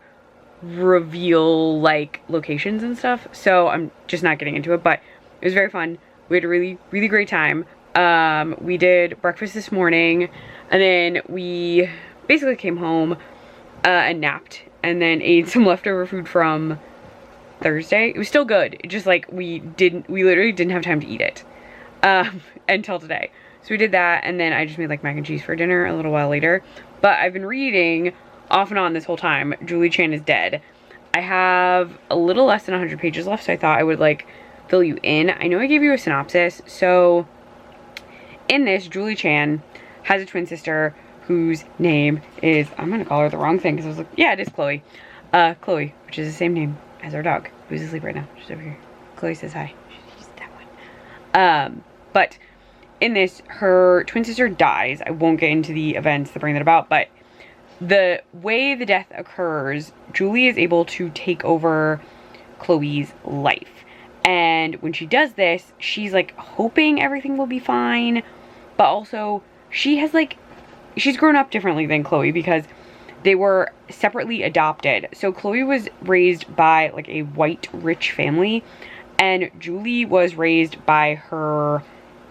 reveal like locations and stuff, so I'm just not getting into it. But it was very fun. We had a really, really great time. We did breakfast this morning, and then we basically came home and napped, and then ate some leftover food from Thursday. It was still good. It just like we literally didn't have time to eat it until today. So we did that, and then I just made like mac and cheese for dinner a little while later. But I've been reading off and on this whole time Julie Chan is Dead. I have a little less than 100 pages left, so I thought I would like fill you in. I know I gave you a synopsis. So in this, Julie Chan has a twin sister whose name is, I'm gonna call her the wrong thing because I was like, yeah, it is Chloe. Chloe, which is the same name as our dog, who's asleep right now. She's over here. Chloe says hi. She's that one. But in this, her twin sister dies. I won't get into the events that bring that about, but the way the death occurs, Julie is able to take over Chloe's life. And when she does this, she's like hoping everything will be fine, but also she has like, she's grown up differently than Chloe because they were separately adopted. So Chloe was raised by like a white rich family, and Julie was raised by her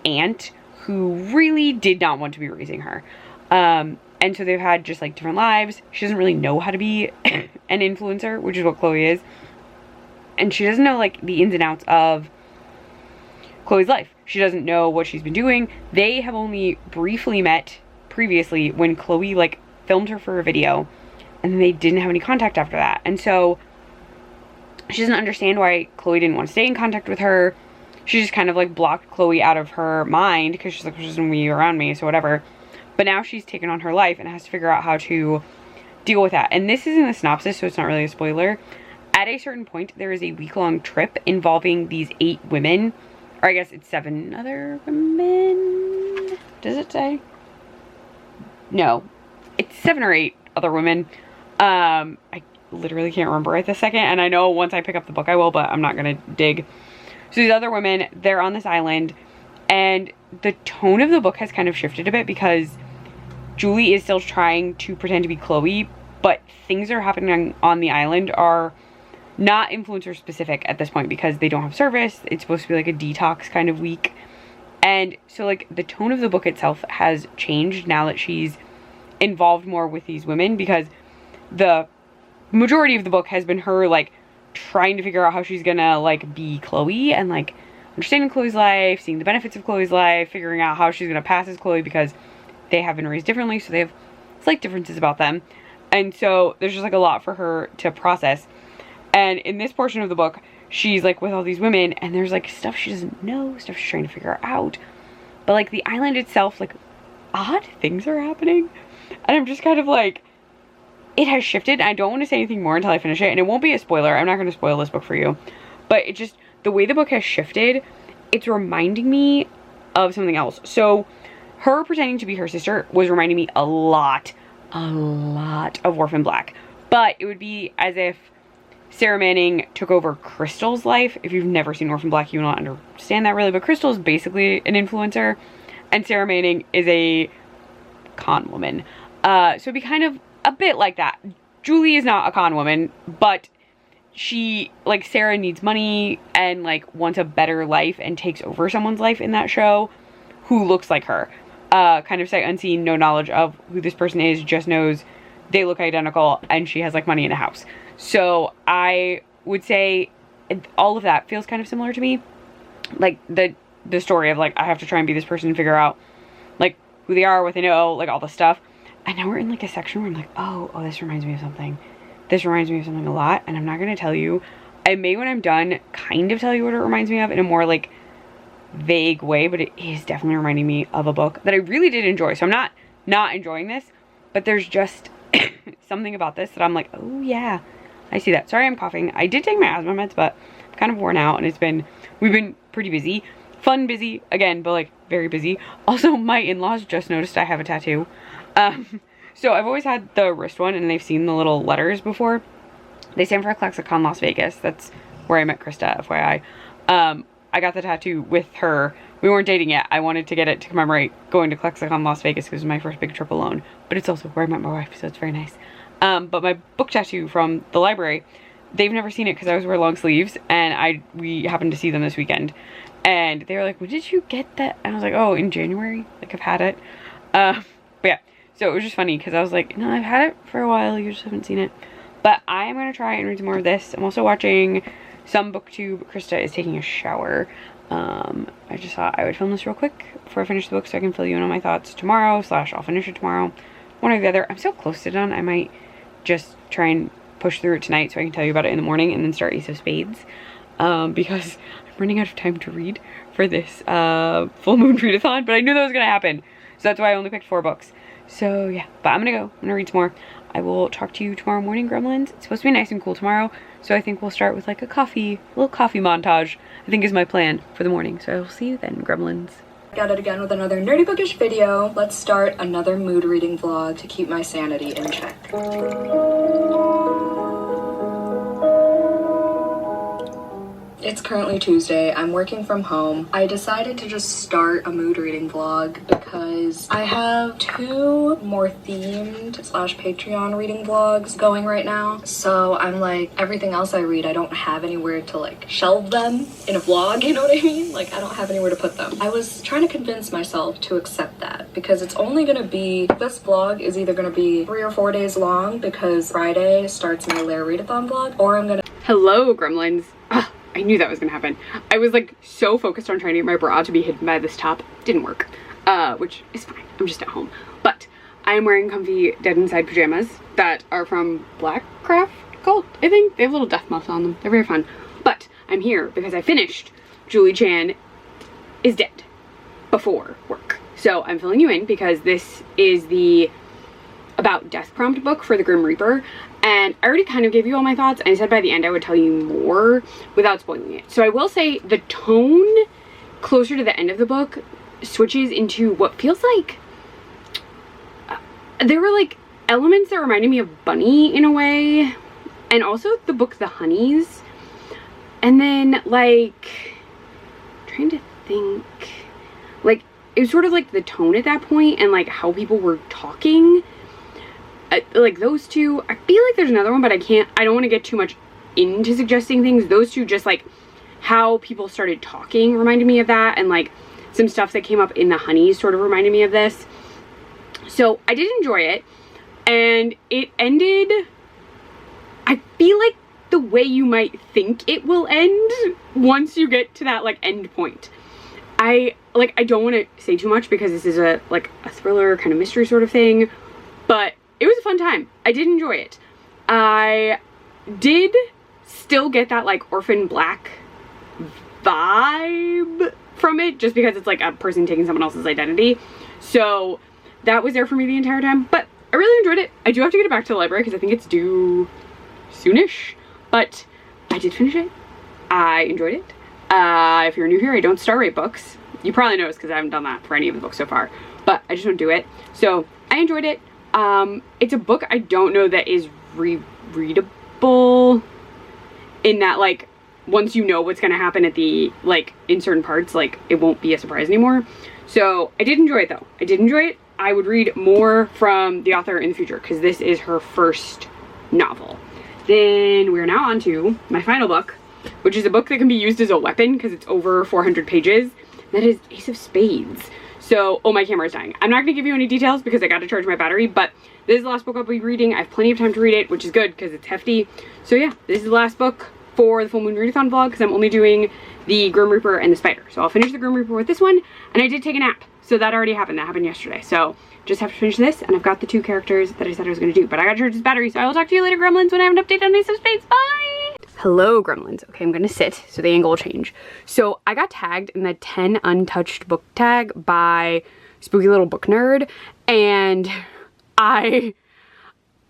aunt who really did not want to be raising her. And so they've had just like different lives. She doesn't really know how to be an influencer, which is what Chloe is. And she doesn't know like the ins and outs of Chloe's life. She doesn't know what she's been doing. They have only briefly met previously when Chloe like filmed her for a video, and then they didn't have any contact after that. And so She doesn't understand why Chloe didn't want to stay in contact with her. She just kind of like blocked Chloe out of her mind because she's like, she doesn't want to be around me, so whatever. But now she's taken on her life and has to figure out how to deal with that. And this is in the synopsis, so it's not really a spoiler. At a certain point, there is a week-long trip involving these 8 women. Or I guess it's 7 other women. Does it say? No. It's 7 or 8 other women. I literally can't remember right this second. And I know once I pick up the book I will, but I'm not going to dig. So these other women, they're on this island. And the tone of the book has kind of shifted a bit because Julie is still trying to pretend to be Chloe, but things that are happening on the island are not influencer specific at this point because they don't have service. It's supposed to be like a detox kind of week. And so like the tone of the book itself has changed now that she's involved more with these women, because the majority of the book has been her like trying to figure out how she's gonna like be Chloe and like understanding Chloe's life, seeing the benefits of Chloe's life, figuring out how she's gonna pass as Chloe because they have been raised differently, so they have slight differences about them. And so there's just like a lot for her to process. And in this portion of the book, she's like with all these women and there's like stuff she doesn't know, stuff she's trying to figure out. But like the island itself, like odd things are happening. And I'm just kind of like, it has shifted. I don't want to say anything more until I finish it. And it won't be a spoiler. I'm not going to spoil this book for you. But it just, the way the book has shifted, it's reminding me of something else. So her pretending to be her sister was reminding me a lot of Orphan Black. But it would be as if Sarah Manning took over Crystal's life. If you've never seen Orphan Black, you will not understand that really. But Crystal is basically an influencer. And Sarah Manning is a con woman. So it'd be kind of a bit like that. Julie is not a con woman, but she, like, Sarah needs money and like wants a better life and takes over someone's life in that show who looks like her. Kind of sight unseen, no knowledge of who this person is, just knows they look identical and she has like money in a house. So I would say all of that feels kind of similar to me. Like the story of like, I have to try and be this person and figure out like who they are, what they know, like all the stuff. And now we're in like a section where I'm like, oh, this reminds me of something. This reminds me of something a lot. And I'm not going to tell you. I may, when I'm done, kind of tell you what it reminds me of in a more like vague way, but it is definitely reminding me of a book that I really did enjoy. So I'm not enjoying this, but there's just something about this that I'm like, oh yeah, I see that. Sorry, I'm coughing. I did take my asthma meds, but I'm kind of worn out and we've been pretty busy. Fun busy again, but like very busy. Also, my in-laws just noticed I have a tattoo. So I've always had the wrist one and they've seen the little letters before. They stand for ClexaCon Las Vegas. That's where I met Krista, FYI. I got the tattoo with her. We weren't dating yet. I wanted to get it to commemorate going to ClexaCon Las Vegas because it was my first big trip alone. But it's also where I met my wife, so it's very nice. But my book tattoo from the library, they've never seen it because I always wear long sleeves. And we happened to see them this weekend. And they were like, when did you get that? And I was like, oh, in January. Like, I've had it. But yeah. So it was just funny because I was like, no, I've had it for a while. You just haven't seen it. But I am going to try and read some more of this. I'm also watching some booktube. Krista is taking a shower. I just thought I would film this real quick before I finish the book so I can fill you in on my thoughts tomorrow, / I'll finish it tomorrow. One or the other. I'm so close to done. I might just try and push through it tonight so I can tell you about it in the morning and then start Ace of Spades. Because I'm running out of time to read for this full moon readathon, but I knew that was going to happen. So that's why I only picked 4 books. So yeah, but I'm going to read some more. I will talk to you tomorrow morning, gremlins. It's supposed to be nice and cool tomorrow, so I think we'll start with like a little coffee montage, I think is my plan for the morning. So I will see you then, gremlins. Got it again with another nerdy bookish video. Let's start another mood reading vlog to keep my sanity in check. It's currently Tuesday. I'm working from home. I decided to just start a mood reading vlog because I have 2 more themed / Patreon reading vlogs going right now. So I'm like, everything else I read, I don't have anywhere to like shelve them in a vlog, you know what I mean? Like, I don't have anywhere to put them. I was trying to convince myself to accept that because it's only gonna be, this vlog is either gonna be 3 or 4 days long because Friday starts my Moon Readathon vlog, or I'm gonna... Hello, gremlins. I knew that was gonna happen. I was like so focused on trying to get my bra to be hidden by this top. Didn't work, which is fine. I'm just at home. But I am wearing comfy dead inside pajamas that are from Black Craft adult, I think. They have little death moths on them. They're very fun. But I'm here because I finished Julie Chan is Dead before work. So I'm filling you in because this is the about death prompt book for the Grim Reaper. And I already kind of gave you all my thoughts. And I said by the end I would tell you more without spoiling it. So I will say the tone closer to the end of the book switches into what feels like there were like elements that reminded me of Bunny in a way, and also the book The Honeys. And then like trying to think, like it was sort of like the tone at that point and like how people were talking, like those two. I feel like there's another one, but I don't want to get too much into suggesting things. Those two, just like how people started talking, reminded me of that, and like some stuff that came up in The Honeys sort of reminded me of this. So I did enjoy it, and it ended, I feel like the way you might think it will end once you get to that like end point. I don't want to say too much because this is a thriller kind of mystery sort of thing, but it was a fun time. I did enjoy it. I did still get that like Orphan Black vibe from it, just because it's like a person taking someone else's identity. So that was there for me the entire time, but I really enjoyed it. I do have to get it back to the library because I think it's due soonish, but I did finish it. I enjoyed it. If you're new here, I don't star rate books. You probably noticed because I haven't done that for any of the books so far, but I just don't do it. So I enjoyed it. It's a book I don't know that is rereadable in that like once you know what's going to happen at the like in certain parts, like it won't be a surprise anymore. So I did enjoy it though. I did enjoy it. I would read more from the author in the future because this is her first novel. Then we're now on to my final book, which is a book that can be used as a weapon because it's over 400 pages. That is Ace of Spades. So, oh, my camera's dying. I'm not going to give you any details because I got to charge my battery, but this is the last book I'll be reading. I have plenty of time to read it, which is good because it's hefty. So yeah, this is the last book for the full Moon Readathon vlog because I'm only doing the Grim Reaper and the Spider. So I'll finish the Grim Reaper with this one, and I did take a nap. So that already happened. That happened yesterday. So just have to finish this, and I've got the 2 characters that I said I was going to do. But I got to charge this battery, so I will talk to you later, Gremlins, when I have an update on Ace of Spades. Bye! Hello, Gremlins. Okay, I'm going to sit, so the angle will change. So I got tagged in the 10 Untouched Book Tag by Spooky Little Book Nerd, and I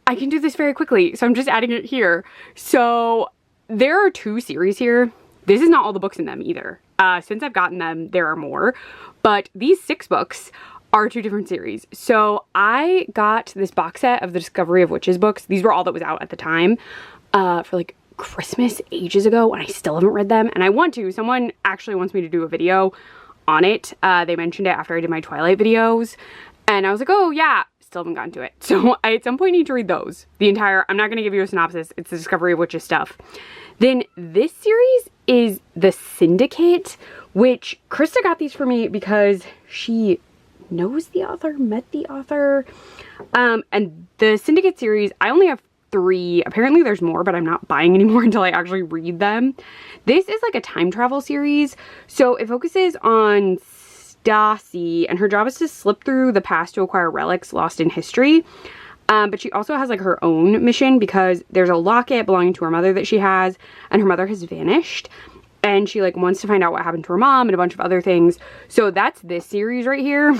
can do this very quickly, so I'm just adding it here. So there are 2 series here. This is not all the books in them either. Since I've gotten them, there are more, but these 6 books are 2 different series. So I got this box set of the Discovery of Witches books. These were all that was out at the time for like Christmas ages ago, and I still haven't read them, and I want to. Someone actually wants me to do a video on it. They mentioned it after I did my Twilight videos, and I was like, oh yeah, still haven't gotten to it. So I at some point need to read those. The entire, I'm not going to give you a synopsis. It's the Discovery of Witches stuff. Then this series is The Syndicate, which Krista got these for me because she knows the author, met the author. And the Syndicate series, I only have 3. Apparently there's more, but I'm not buying any more until I actually read them. This is like a time travel series. So it focuses on Stassi, and her job is to slip through the past to acquire relics lost in history. But she also has like her own mission because there's a locket belonging to her mother that she has, and her mother has vanished, and she like wants to find out what happened to her mom and a bunch of other things. So that's this series right here.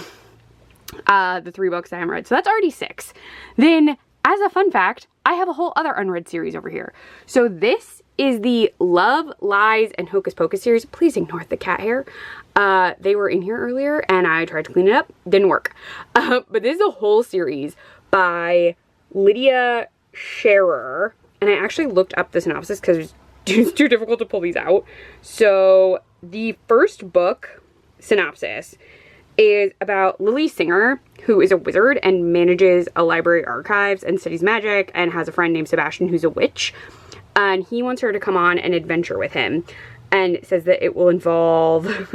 The 3 books I haven't read. So that's already 6. Then as a fun fact, I have a whole other unread series over here. So this is the Love, Lies, and Hocus Pocus series. Please ignore the cat hair. They were in here earlier and I tried to clean it up. Didn't work. But this is a whole series by Lydia Scherer, and I actually looked up the synopsis because it's too difficult to pull these out. So the first book synopsis is about Lily Singer, who is a wizard and manages a library archives and studies magic, and has a friend named Sebastian who's a witch, and he wants her to come on an adventure with him, and says that it will involve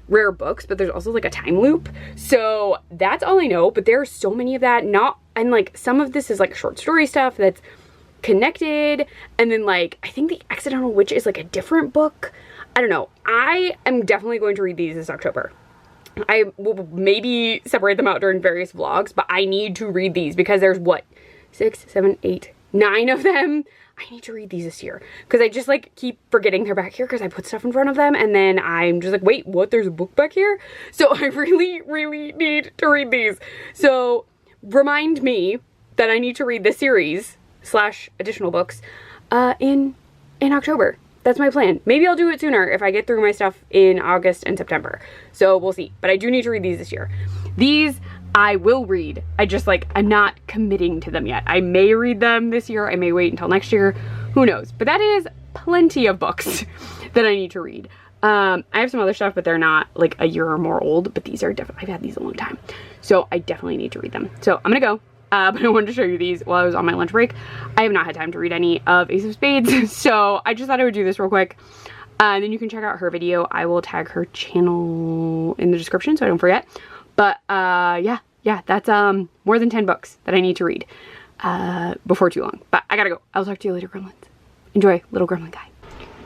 rare books, but there's also like a time loop. So that's all I know, but there are so many of that, and like some of this is like short story stuff that's connected, and then like I think The Accidental Witch is like a different book. I don't know. I am definitely going to read these this October. I will maybe separate them out during various vlogs, but I need to read these because there's what, 6, 7, 8, 9 of them. I need to read these this year because I just like keep forgetting they're back here because I put stuff in front of them and then I'm just like, wait, what? There's a book back here? So I really, really need to read these. So remind me that I need to read this series / additional books in October. That's my plan. Maybe I'll do it sooner if I get through my stuff in August and September. So we'll see. But I do need to read these this year. These I will read. I just like, I'm not committing to them yet. I may read them this year. I may wait until next year. Who knows? But that is plenty of books that I need to read. I have some other stuff, but they're not like a year or more old. But these are definitely, I've had these a long time. So I definitely need to read them. So I'm gonna go. But I wanted to show you these while I was on my lunch break. I have not had time to read any of Ace of Spades, so I just thought I would do this real quick. And then you can check out her video. I will tag her channel in the description so I don't forget. But yeah, that's more than 10 books that I need to read before too long. But I gotta go. I'll talk to you later, gremlins. Enjoy, little gremlin guy.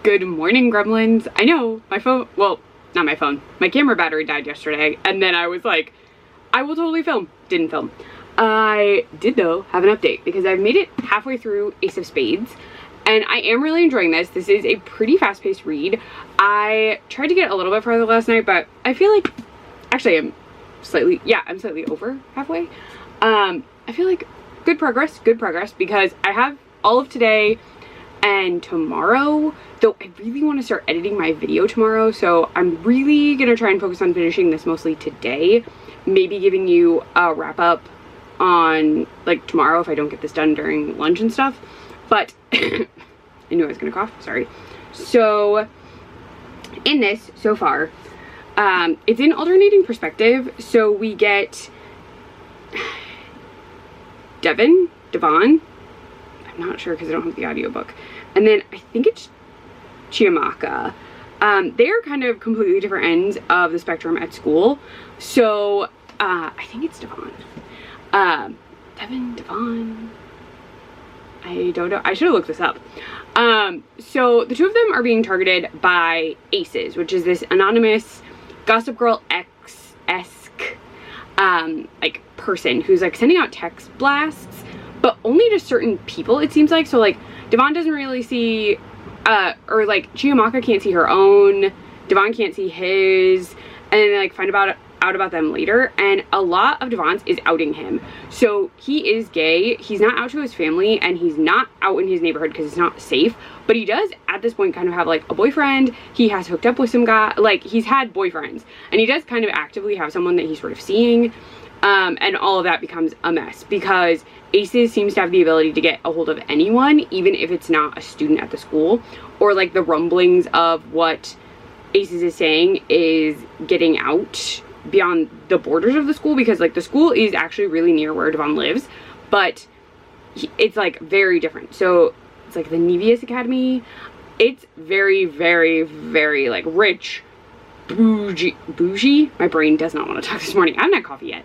Good morning, gremlins. I know my phone, well, not my phone. My camera battery died yesterday, and then I was like, I will totally film. Didn't film. I did though have an update because I've made it halfway through Ace of Spades and I am really enjoying this. This is a pretty fast-paced read. I tried to get a little bit further last night, but I feel like, actually I'm slightly over halfway. I feel like good progress because I have all of today and tomorrow, though I really want to start editing my video tomorrow, so I'm really gonna try and focus on finishing this mostly today, maybe giving you a wrap up on like tomorrow if I don't get this done during lunch and stuff. But I knew I was gonna cough, sorry. So in this so far, it's in alternating perspective. So we get Devon, I'm not sure because I don't have the audiobook, and then I think it's Chiamaka. They are kind of completely different ends of the spectrum at school. So I think it's Devon. Devon, I don't know. I should have looked this up. So the two of them are being targeted by Aces, which is this anonymous Gossip Girl X-esque, like person who's like sending out text blasts, but only to certain people, it seems like. So like Devon doesn't really see, or like Chiamaka can't see her own, Devon can't see his, and then they like find out about them later, and a lot of Devon's is outing him. So he is gay, he's not out to his family, and he's not out in his neighborhood because it's not safe, but he does at this point kind of have like a boyfriend. He has hooked up with some guy, like he's had boyfriends, and he does kind of actively have someone that he's sort of seeing, and all of that becomes a mess because Aces seems to have the ability to get a hold of anyone, even if it's not a student at the school, or like the rumblings of what Aces is saying is getting out beyond the borders of the school, because like the school is actually really near where Devon lives, but it's like very different. So it's like the Nevius Academy. It's very, very, very like rich, bougie. My brain does not want to talk this morning. I haven't had coffee yet.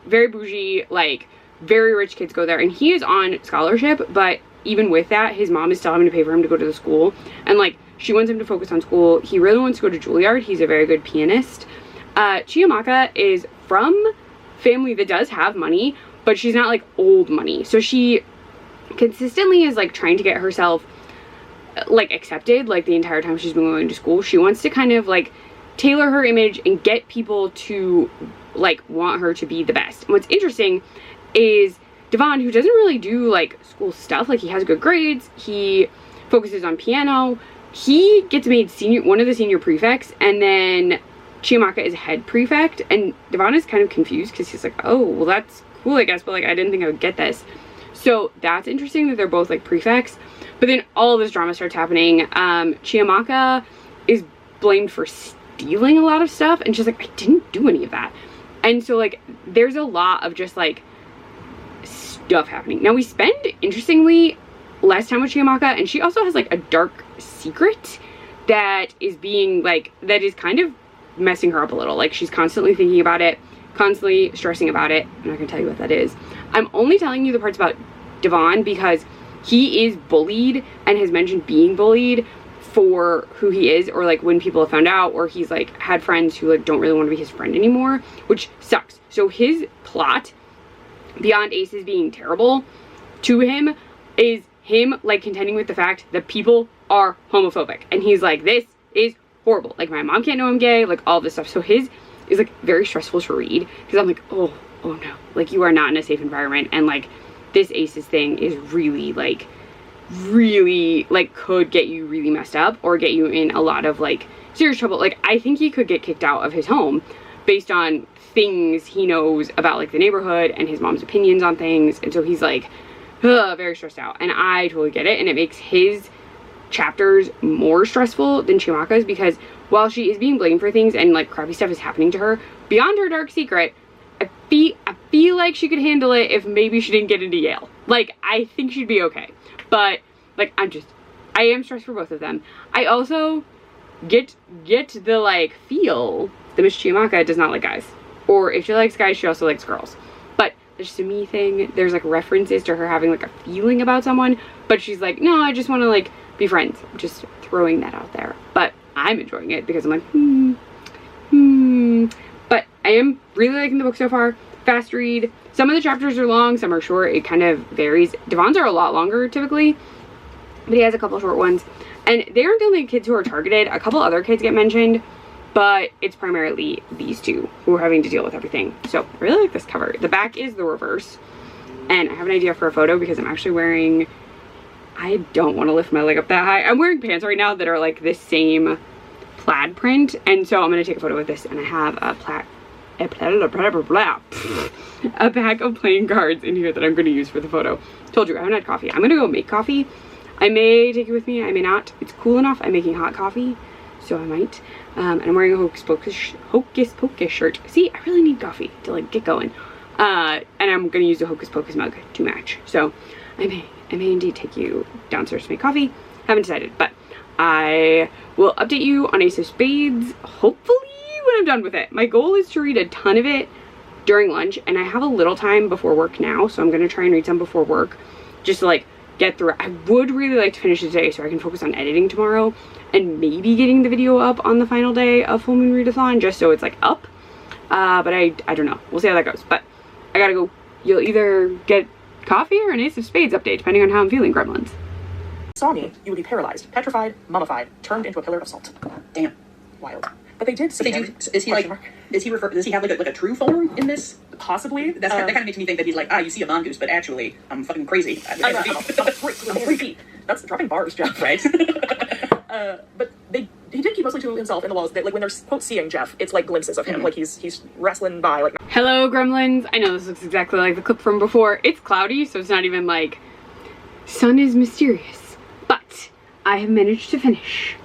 Very bougie, like very rich kids go there, and he is on scholarship, but even with that, his mom is still having to pay for him to go to the school, and like she wants him to focus on school. He really wants to go to Juilliard. He's a very good pianist. Chiamaka is from family that does have money, but she's not like old money. So she consistently is like trying to get herself like accepted, like the entire time she's been going to school. She wants to kind of like tailor her image and get people to like want her to be the best. And what's interesting is Devon, who doesn't really do like school stuff, like he has good grades, he focuses on piano, he gets made one of the senior prefects, and then Chiamaka is head prefect, and Devon is kind of confused because he's like, oh, well that's cool I guess, but like I didn't think I would get this. So that's interesting that they're both like prefects. But then all of this drama starts happening. Chiamaka is blamed for stealing a lot of stuff, and she's like, I didn't do any of that. And so like there's a lot of just like stuff happening. Now we spend, interestingly, less time with Chiamaka, and she also has like a dark secret that is being like, that is kind of messing her up a little. Like she's constantly thinking about it, constantly stressing about it. I'm not gonna tell you what that is. I'm only telling you the parts about Devon because he is bullied and has mentioned being bullied for who he is, or like when people have found out, or he's like had friends who like don't really want to be his friend anymore, which sucks. So his plot, beyond Aces being terrible to him, is him like contending with the fact that people are homophobic, and he's like, this is horrible, like my mom can't know I'm gay, like all this stuff. So his is like very stressful to read because I'm like, oh no, like you are not in a safe environment, and like this aces thing is really like could get you really messed up or get you in a lot of like serious trouble. Like I think he could get kicked out of his home based on things he knows about like the neighborhood and his mom's opinions on things, and so he's like very stressed out, and I totally get it. And it makes his chapters more stressful than Chiamaka's, because while she is being blamed for things and like crappy stuff is happening to her beyond her dark secret, I feel like she could handle it if maybe she didn't get into Yale. Like I think she'd be okay, but like I am stressed for both of them. I also get the like feel that Miss Chiamaka does not like guys, or if she likes guys she also likes girls. But it's just a me thing. There's like references to her having like a feeling about someone, but she's like, no, I just want to like be friends. Just throwing that out there. But I'm enjoying it because I'm like, But I am really liking the book so far. Fast read. Some of the chapters are long, some are short. It kind of varies. Devon's are a lot longer typically, but he has a couple short ones. And they aren't the only kids who are targeted. A couple other kids get mentioned, but it's primarily these two who are having to deal with everything. So I really like this cover. The back is the reverse, and I have an idea for a photo because I'm actually wearing, I don't want to lift my leg up that high. I'm wearing pants right now that are like this same plaid print, and so I'm going to take a photo with this, and I have a pack of playing cards in here that I'm going to use for the photo. Told you, I haven't had coffee. I'm going to go make coffee. I may take it with me, I may not. It's cool enough. I'm making hot coffee, so I might. And I'm wearing a Hocus Pocus shirt. See, I really need coffee to like get going. And I'm going to use a Hocus Pocus mug to match. So I may indeed take you downstairs to make coffee. Haven't decided, but I will update you on Ace of Spades, hopefully when I'm done with it. My goal is to read a ton of it during lunch, and I have a little time before work now, so I'm going to try and read some before work, just to like get through it. I would really like to finish it today so I can focus on editing tomorrow and maybe getting the video up on the final day of Full Moon Readathon, just so it's like up. But I don't know. We'll see how that goes. But I gotta go. You'll either get coffee or an Ace of Spades update, depending on how I'm feeling, gremlins. Saw me, you would be paralyzed, petrified, mummified, turned into a pillar of salt. Damn. Wild. But they did see him. Is he like, does he have like a true form in this? Possibly. That kind of makes me think that he's like, you see a mongoose, but actually, I'm fucking crazy. I'm 3 feet. That's dropping bars, Jeff. Right? But he did keep mostly to himself in the walls. That, like, when they're quote seeing Jeff, it's like glimpses of him. Like he's wrestling by. Like, hello, gremlins. I know this looks exactly like the clip from before. It's cloudy, so it's not even like sun is mysterious. But I have managed to finish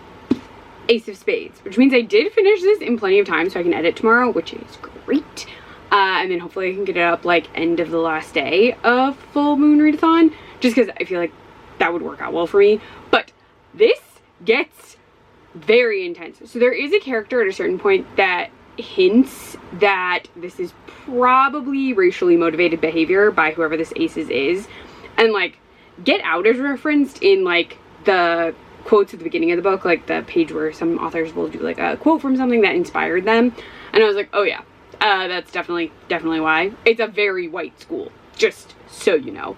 Ace of Spades, which means I did finish this in plenty of time so I can edit tomorrow, which is great. And then hopefully I can get it up like end of the last day of Full Moon Readathon, just because I feel like that would work out well for me. But this gets very intense. So there is a character at a certain point that hints that this is probably racially motivated behavior by whoever this Aces is. And like, Get Out is referenced in like the quotes at the beginning of the book, like the page where some authors will do like a quote from something that inspired them. And I was like, oh yeah, that's definitely why. It's a very white school, just so you know.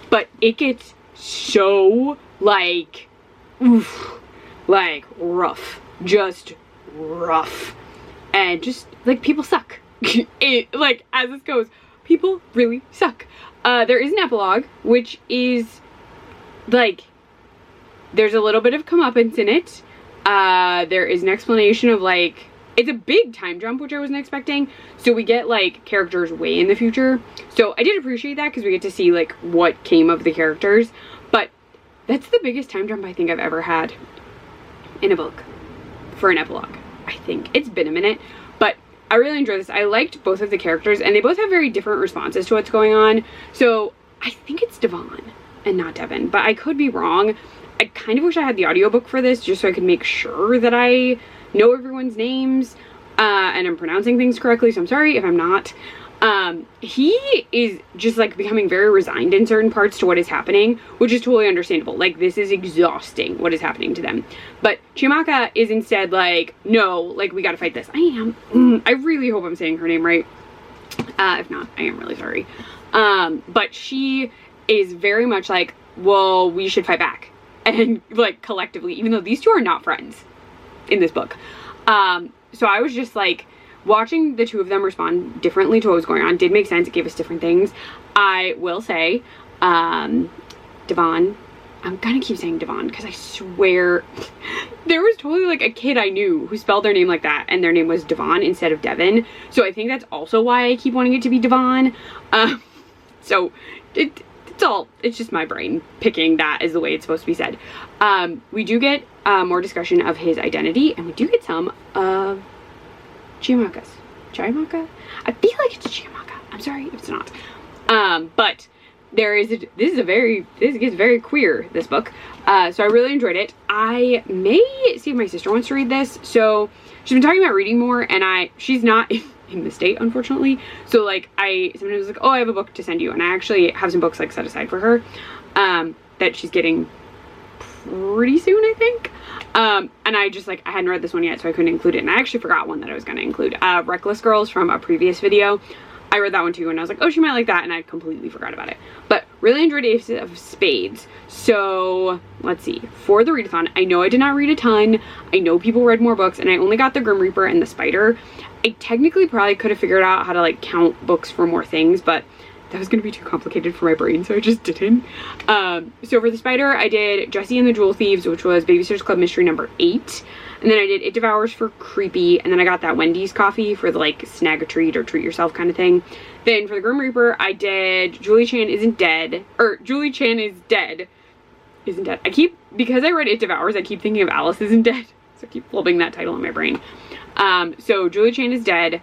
But it gets so like, oof, like rough, just rough. And just like people suck. Like as this goes, people really suck. There is an epilogue, which is like, there's a little bit of comeuppance in it. There is an explanation of like, it's a big time jump, which I wasn't expecting. So we get like characters way in the future. So I did appreciate that because we get to see like what came of the characters. But that's the biggest time jump I think I've ever had in a book for an epilogue. I think it's been a minute, but I really enjoyed this. I liked both of the characters, and they both have very different responses to what's going on. So I think it's Devon and not Devin, but I could be wrong. I kind of wish I had the audiobook for this just so I could make sure that I know everyone's names and I'm pronouncing things correctly, so I'm sorry if I'm not. He is just like becoming very resigned in certain parts to what is happening, which is totally understandable. Like, this is exhausting what is happening to them. But Chiamaka is instead like, no, like, we gotta fight this. I really hope I'm saying her name right. If not, I am really sorry. But she is very much like, well, we should fight back. And like collectively, even though these two are not friends in this book. So I was just like, watching the two of them respond differently to what was going on did make sense. It gave us different things. I will say, Devon, I'm gonna keep saying Devon because I swear there was totally like a kid I knew who spelled their name like that and their name was Devon instead of Devon. So I think that's also why I keep wanting it to be Devon. So it's just my brain picking that as the way it's supposed to be said. We do get more discussion of his identity, and we do get some of Chiamaka's. Chiamaka? I feel like it's Chiamaka. I'm sorry if it's not. But there is this gets very queer, this book. So I really enjoyed it. I may see if my sister wants to read this. So she's been talking about reading more, and she's not in the state, unfortunately. So like I sometimes like, oh, I have a book to send you, and I actually have some books like set aside for her that she's getting pretty soon, I think. And I just like, I hadn't read this one yet, so I couldn't include it. And I actually forgot one that I was going to include. Reckless Girls from a previous video. I read that one too, and I was like, oh, she might like that, and I completely forgot about it. But really enjoyed Ace of Spades. So let's see. For the readathon, I know I did not read a ton. I know people read more books, and I only got the Grim Reaper and the Spider. I technically probably could have figured out how to like count books for more things, but that was going to be too complicated for my brain, so I just didn't. So for the Spider, I did Jessie and the Jewel Thieves, which was Babysitter's Club Mystery number 8. And then I did It Devours for Creepy, and then I got that Wendy's coffee for the like snag a treat or treat yourself kind of thing. Then for the Grim Reaper, I did Julie Chan Isn't Dead, or Julie Chan is Dead. Isn't Dead. Because I read It Devours, I keep thinking of Alice Isn't Dead. So I keep flipping that title in my brain. So Julie Chan is Dead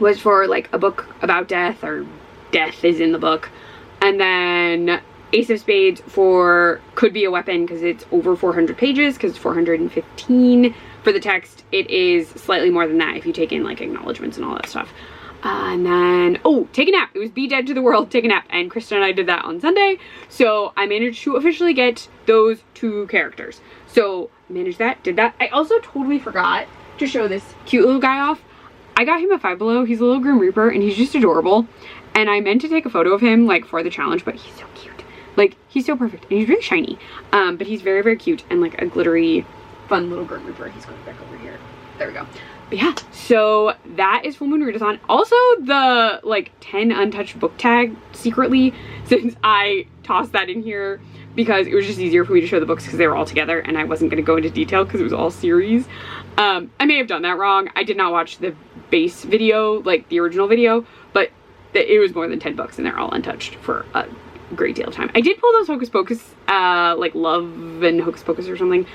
was for like a book about death, or death is in the book. And then Ace of Spades for Could Be a Weapon, because it's over 400 pages, because it's 415 for the text. It is slightly more than that if you take in like acknowledgements and all that stuff. And then, oh, Take a Nap. It was Be Dead to the World, Take a Nap. And Krista and I did that on Sunday. So I managed to officially get those 2 characters. So managed that, did that. I also totally forgot to show this cute little guy off. I got him a Five Below. He's a little Grim Reaper, and he's just adorable. And I meant to take a photo of him like for the challenge, but he's so cute. Like, he's so perfect, and he's really shiny. But he's very, very cute, and like a glittery, fun little Grim Reaper. He's going back over here. There we go. But yeah, so that is Full Moon Readathon. Also, the like 10 Untouched Book Tag secretly, since I tossed that in here because it was just easier for me to show the books because they were all together, and I wasn't going to go into detail because it was all series. I may have done that wrong. I did not watch the base video, like the original video, but it was more than 10 books, and they're all untouched for a great deal of time. I did pull those Hocus Pocus, like Love and Hocus Pocus or something.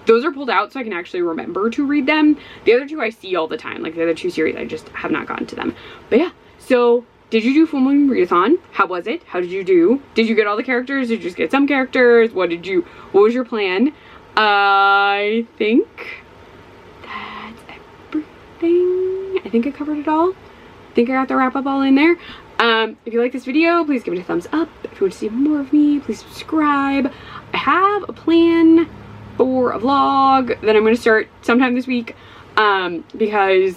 Those are pulled out so I can actually remember to read them. The other 2 I see all the time. Like the other 2 series, I just have not gotten to them. But yeah, so did you do Full Moon Readathon? How was it? How did you do? Did you get all the characters? Did you just get some characters? What was your plan? I think that's everything. I think I covered it all. I think I got the wrap up all in there. If you like this video, please give it a thumbs up. If you want to see more of me, please subscribe. I have a plan for a vlog that I'm going to start sometime this week, because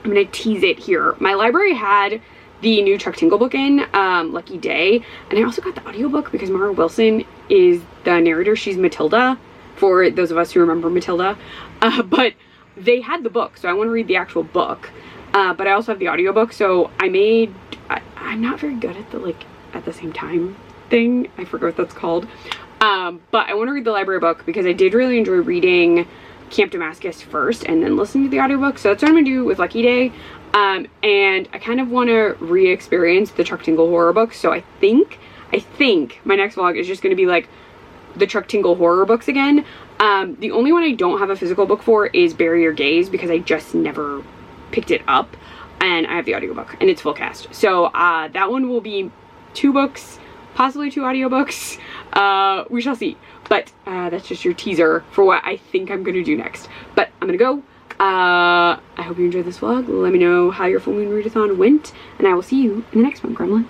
I'm going to tease it here. My library had the new Chuck Tingle book in, Lucky Day, and I also got the audiobook because Mara Wilson is the narrator. She's Matilda, for those of us who remember Matilda. But they had the book, so I want to read the actual book. But I also have the audiobook, so I'm not very good at the like at the same time thing. I forget what that's called. But I want to read the library book because I did really enjoy reading Camp Damascus first and then listening to the audiobook. So that's what I'm gonna do with Lucky Day. And I kind of want to re-experience the Chuck Tingle horror books. So I think my next vlog is just gonna be like the Chuck Tingle horror books again. The only one I don't have a physical book for is Bury Your Gaze because I just never picked it up, and I have the audiobook and it's full cast. So that one will be 2 books, possibly 2 audiobooks. We shall see. But that's just your teaser for what I think I'm gonna do next. But I'm gonna go. I hope you enjoyed this vlog. Let me know how your Full Moon Readathon went, and I will see you in the next one, Gremlins.